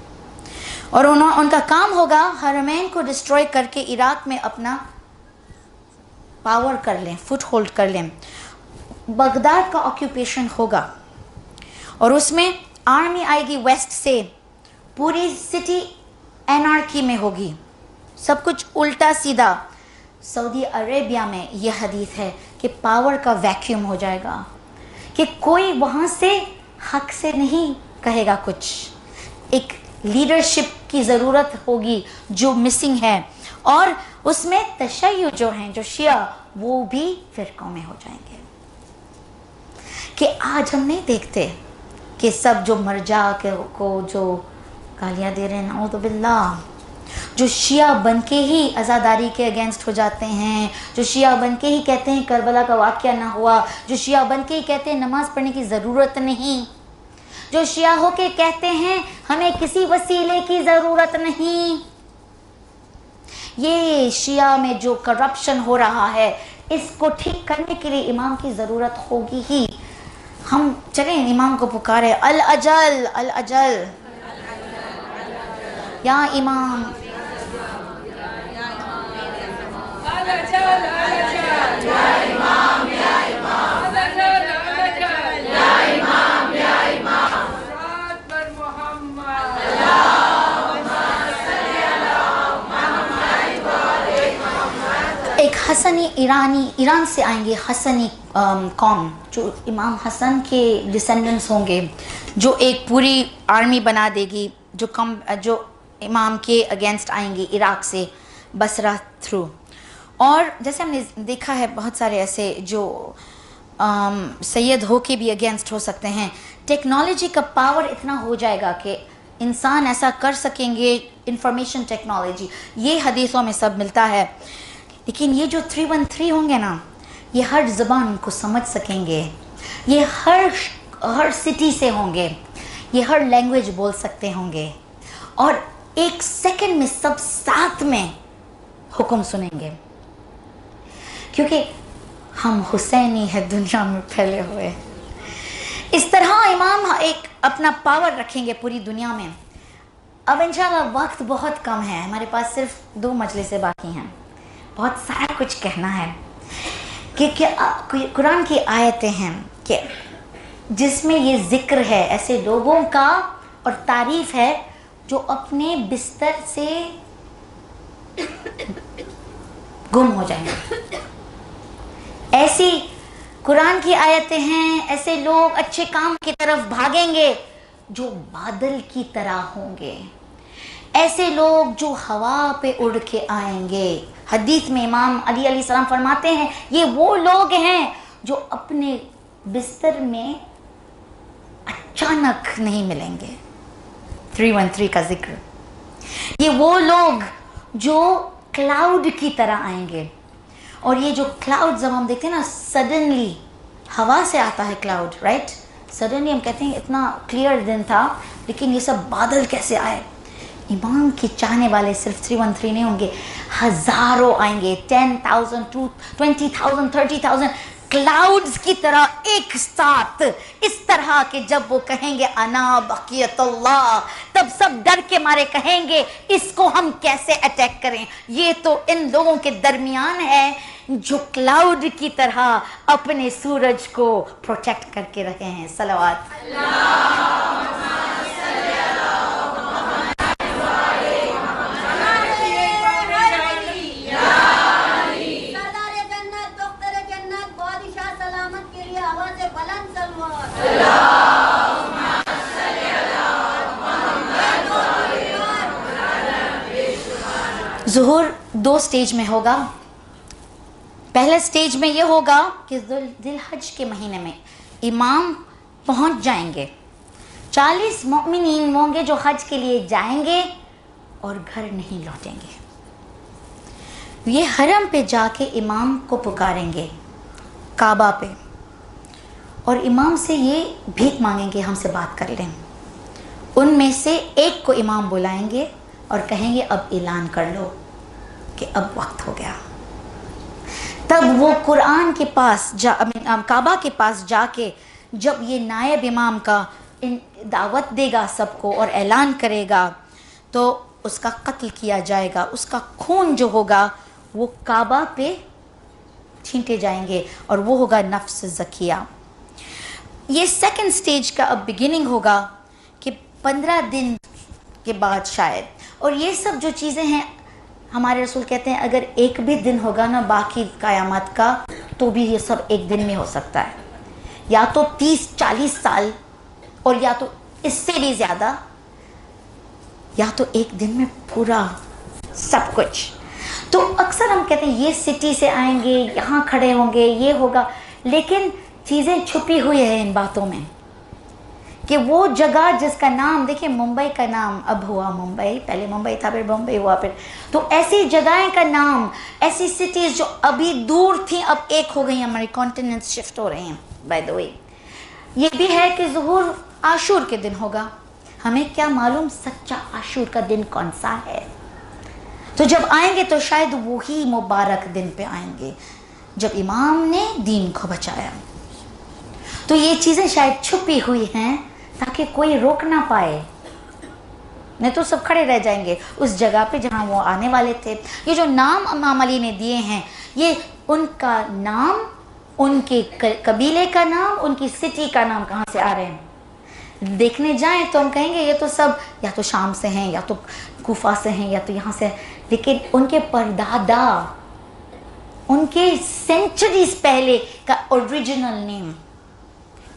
اور ان کا کام ہوگا حرمین کو ڈسٹروائے کر کے عراق میں اپنا پاور کر لیں، فٹ ہولڈ کر لیں۔ بغداد کا آکیوپیشن ہوگا، اور اس میں آرمی آئے گی ویسٹ سے، پوری سٹی اینارکی میں ہوگی، سب کچھ الٹا سیدھا۔ سعودی عربیہ میں یہ حدیث ہے کہ پاور کا ویکیوم ہو جائے گا، کہ کوئی وہاں سے حق سے نہیں کہے گا کچھ، ایک لیڈرشپ کی ضرورت ہوگی جو مسنگ ہے، اور اس میں تشیع جو ہیں، جو شیعہ، وہ بھی فرقوں میں ہو جائیں گے۔ کہ آج ہم نہیں دیکھتے کہ سب جو مرجع کو جو گالیاں دے رہے ہیں، نعوذ باللہ، جو شیعہ بن کے ہی عزاداری کے اگینسٹ ہو جاتے ہیں، جو شیعہ بن کے ہی کہتے ہیں کربلا کا واقعہ نہ ہوا، جو شیعہ بن کے ہی کہتے ہیں نماز پڑھنے کی ضرورت نہیں، جو شیعہ ہو کے کہتے ہیں ہمیں کسی وسیلے کی ضرورت نہیں، یہ شیعہ میں جو کرپشن ہو رہا ہے اس کو ٹھیک کرنے کے لیے امام کی ضرورت ہوگی ہی۔ ہم چلیں امام کو پکارے، الاجل الاجل یا امام، ایک حسنی ایران سے آئیں گے، حسنی قوم جو امام حسن کے ڈسینڈنٹس ہوں گے، جو ایک پوری آرمی بنا دے گی، جو امام کے اگینسٹ آئیں گے عراق سے بصرہ تھرو۔ اور جیسے ہم نے دیکھا ہے بہت سارے ایسے جو سید ہو کے بھی اگینسٹ ہو سکتے ہیں۔ ٹیکنالوجی کا پاور اتنا ہو جائے گا کہ انسان ایسا کر سکیں گے، انفارمیشن ٹیکنالوجی، یہ حدیثوں میں سب ملتا ہے، لیکن یہ جو 313 ہوں گے نا، یہ ہر زبان کو سمجھ سکیں گے، یہ ہر سٹی سے ہوں گے، یہ ہر لینگویج بول سکتے ہوں گے، اور ایک سیکنڈ میں سب ساتھ میں حکم سنیں گے، کیونکہ ہم حسینی ہے دنیا میں پھیلے ہوئے۔ اس طرح امام ایک اپنا پاور رکھیں گے پوری دنیا میں۔ اب انشاءاللہ وقت بہت کم ہے، ہمارے پاس صرف 2 مجلسیں باقی ہیں، بہت سارا کچھ کہنا ہے، کہ قرآن کی آیتیں ہیں کہ جس میں یہ ذکر ہے ایسے لوگوں کا اور تعریف ہے جو اپنے بستر سے گم ہو جائیں گے۔ ایسی قرآن کی آیتیں ہیں، ایسے لوگ اچھے کام کی طرف بھاگیں گے جو بادل کی طرح ہوں گے، ایسے لوگ جو ہوا پہ اڑ کے آئیں گے۔ حدیث میں امام علی علیہ السلام فرماتے ہیں یہ وہ لوگ ہیں جو اپنے بستر میں اچانک نہیں ملیں گے۔ 313 کا ذکر، یہ وہ لوگ جو کلاؤڈ کی طرح آئیں گے، اور یہ جو کلاؤڈ جب ہم دیکھتے ہیں نا، سڈنلی ہوا سے آتا ہے کلاؤڈ، رائٹ؟ سڈنلی ہم کہتے ہیں اتنا کلیئر دن تھا لیکن یہ سب بادل کیسے آئے؟ امام کے چاہنے والے صرف 313 نہیں ہوں گے، ہزاروں آئیں گے، 10,000 20,000 30,000 کلاؤڈز کی طرح ایک ساتھ، اس طرح کہ جب وہ کہیں گے انا بقیت اللہ، تب سب ڈر کے مارے کہیں گے اس کو ہم کیسے اٹیک کریں؟ یہ تو ان لوگوں کے درمیان ہے جو کلاؤڈ کی طرح اپنے سورج کو پروٹیکٹ کر کے رہے ہیں۔ صلوات ظہور 2 سٹیج میں ہوگا۔ پہلے سٹیج میں یہ ہوگا کہ ذی الحج کے مہینے میں امام پہنچ جائیں گے، 40 مومنین ہوں گے جو حج کے لیے جائیں گے اور گھر نہیں لوٹیں گے، یہ حرم پہ جا کے امام کو پکاریں گے، کعبہ پہ، اور امام سے یہ بھیک مانگیں گے ہم سے بات کر لیں۔ ان میں سے ایک کو امام بلائیں گے اور کہیں گے اب اعلان کر لو کہ اب وقت ہو گیا۔ تب وہ قرآن کے پاس کعبہ کے پاس جا کے جب یہ نائب امام کا دعوت دے گا سب کو اور اعلان کرے گا تو اس کا قتل کیا جائے گا، اس کا خون جو ہوگا وہ کعبہ پہ چھینٹے جائیں گے اور وہ ہوگا نفس زکیہ۔ یہ سیکنڈ سٹیج کا اب بگننگ ہوگا کہ 15 دن کے بعد شاید، اور یہ سب جو چیزیں ہیں ہمارے رسول کہتے ہیں اگر ایک بھی دن ہوگا نا باقی قیامت کا تو بھی یہ سب ایک دن میں ہو سکتا ہے، یا تو 30-40 سال اور یا تو اس سے بھی زیادہ، یا تو ایک دن میں پورا سب کچھ۔ تو اکثر ہم کہتے ہیں یہ سٹی سے آئیں گے، یہاں کھڑے ہوں گے، یہ ہوگا، لیکن چیزیں چھپی ہوئی ہیں ان باتوں میں۔ کہ وہ جگہ جس کا نام دیکھیں ممبئی کا نام اب ہوا ممبئی، پہلے ممبئی تھا پھر بمبئی ہوا پھر، تو ایسی جگہیں کا نام، ایسی سٹیز جو ابھی دور تھیں اب ایک ہو گئی، ہمارے کانٹیننٹس شفٹ ہو رہے ہیں. بائی دا وے یہ بھی ہے کہ ظہور عاشور کے دن ہوگا. ہمیں کیا معلوم سچا عاشور کا دن کون سا ہے؟ تو جب آئیں گے تو شاید وہی مبارک دن پہ آئیں گے جب امام نے دین کو بچایا. تو یہ چیزیں شاید چھپی ہوئی ہیں تاکہ کوئی روک نہ پائے، نہیں تو سب کھڑے رہ جائیں گے اس جگہ پہ جہاں وہ آنے والے تھے. یہ جو نام امام علی نے دیے ہیں یہ ان کا نام، ان کے قبیلے کا نام، ان کی سٹی کا نام کہاں سے آ رہے ہیں. دیکھنے جائیں تو ہم کہیں گے یہ تو سب یا تو شام سے ہیں یا تو کوفہ سے ہیں یا تو یہاں سے، لیکن ان کے پردادا، ان کے سینچریز پہلے کا اوریجنل نیم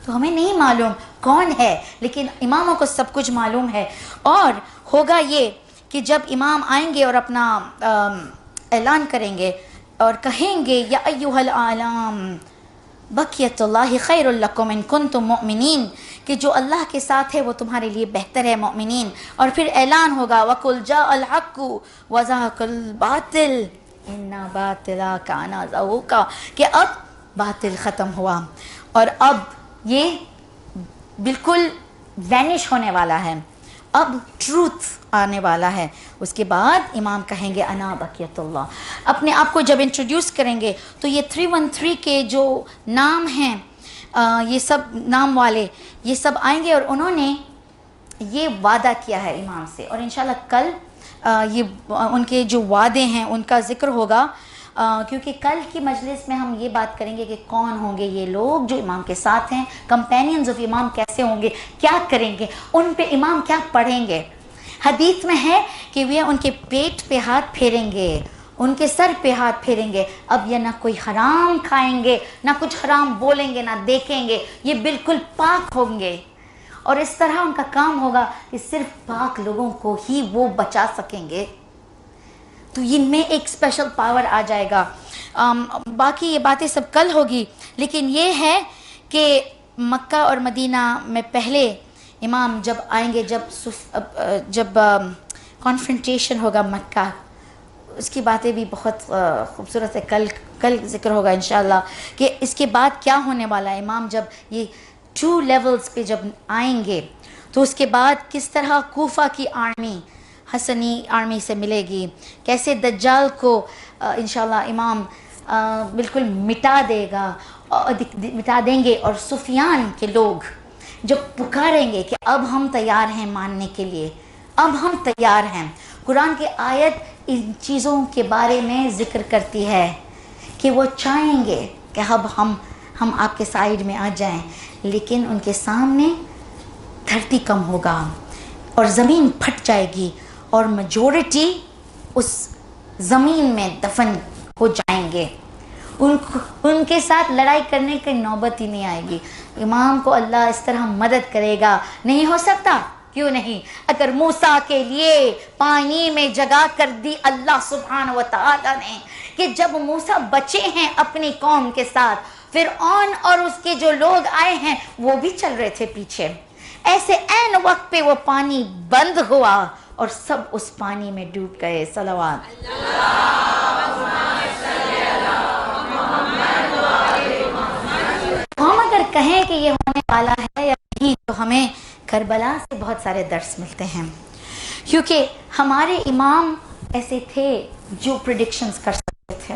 تو ہمیں نہیں معلوم کون ہے، لیکن اماموں کو سب کچھ معلوم ہے. اور ہوگا یہ کہ جب امام آئیں گے اور اپنا اعلان کریں گے اور کہیں گے یا ایھا العالم بقیت اللہ خیر لکم ان کنتم مؤمنین، کہ جو اللہ کے ساتھ ہے وہ تمہارے لیے بہتر ہے مومنین. اور پھر اعلان ہوگا وَقُلْ جَاءَ الْحَقُّ وَزَهَقَ الْبَاطِلُ إِنَّ الْبَاطِلَ كَانَ زَهُوقًا، کہ اب باطل ختم ہوا اور اب یہ بالکل وینش ہونے والا ہے، اب ٹروتھ آنے والا ہے. اس کے بعد امام کہیں گے انا بقیت اللہ. اپنے آپ کو جب انٹروڈیوس کریں گے تو یہ 313 کے جو نام ہیں یہ سب نام والے یہ سب آئیں گے اور انہوں نے یہ وعدہ کیا ہے امام سے، اور انشاءاللہ کل یہ ان کے جو وعدے ہیں ان کا ذکر ہوگا، کیونکہ کل کی مجلس میں ہم یہ بات کریں گے کہ کون ہوں گے یہ لوگ جو امام کے ساتھ ہیں، کمپینینز آف امام کیسے ہوں گے، کیا کریں گے، ان پہ امام کیا پڑھیں گے. حدیث میں ہے کہ وہ ان کے پیٹ پہ ہاتھ پھیریں گے، ان کے سر پہ ہاتھ پھیریں گے. اب یہ نہ کوئی حرام کھائیں گے، نہ کچھ حرام بولیں گے، نہ دیکھیں گے، یہ بالکل پاک ہوں گے. اور اس طرح ان کا کام ہوگا کہ صرف پاک لوگوں کو ہی وہ بچا سکیں گے. تو ان میں ایک اسپیشل پاور آ جائے گا. باقی یہ باتیں سب کل ہوگی، لیکن یہ ہے کہ مکہ اور مدینہ میں پہلے امام جب آئیں گے، جب کانفرنٹیشن ہوگا مکہ، اس کی باتیں بھی بہت خوبصورت ہے. کل ذکر ہوگا انشاءاللہ کہ اس کے بعد کیا ہونے والا ہے. امام جب یہ 2 لیولز پہ جب آئیں گے تو اس کے بعد کس طرح کوفہ کی آرمی حسنی آرمی سے ملے گی، کیسے دجال کو انشاءاللہ امام بالکل مٹا دیں گے، اور سفیان کے لوگ جب پکاریں گے کہ اب ہم تیار ہیں ماننے کے لیے، اب ہم تیار ہیں. قرآن کی آیت ان چیزوں کے بارے میں ذکر کرتی ہے کہ وہ چاہیں گے کہ اب ہم آپ کے سائیڈ میں آ جائیں، لیکن ان کے سامنے دھرتی کم ہوگا اور زمین پھٹ جائے گی اور میجورٹی اس زمین میں دفن ہو جائیں گے. ان کے ساتھ لڑائی کرنے کی نوبت ہی نہیں آئے گی. امام کو اللہ اس طرح مدد کرے گا. نہیں ہو سکتا؟ کیوں نہیں؟ اگر موسیٰ کے لیے پانی میں جگہ کر دی اللہ سبحانہ و تعالی نے کہ جب موسیٰ بچے ہیں اپنی قوم کے ساتھ، فرعون اور اس کے جو لوگ آئے ہیں وہ بھی چل رہے تھے پیچھے، ایسے عین وقت پہ وہ پانی بند ہوا اور سب اس پانی میں ڈوب گئے. صلوات ہم اگر کہیں کہ یہ ہونے والا ہے یا نہیں تو ہمیں کربلا سے بہت سارے درس ملتے ہیں، کیونکہ ہمارے امام ایسے تھے جو پریڈکشنز کر سکتے تھے.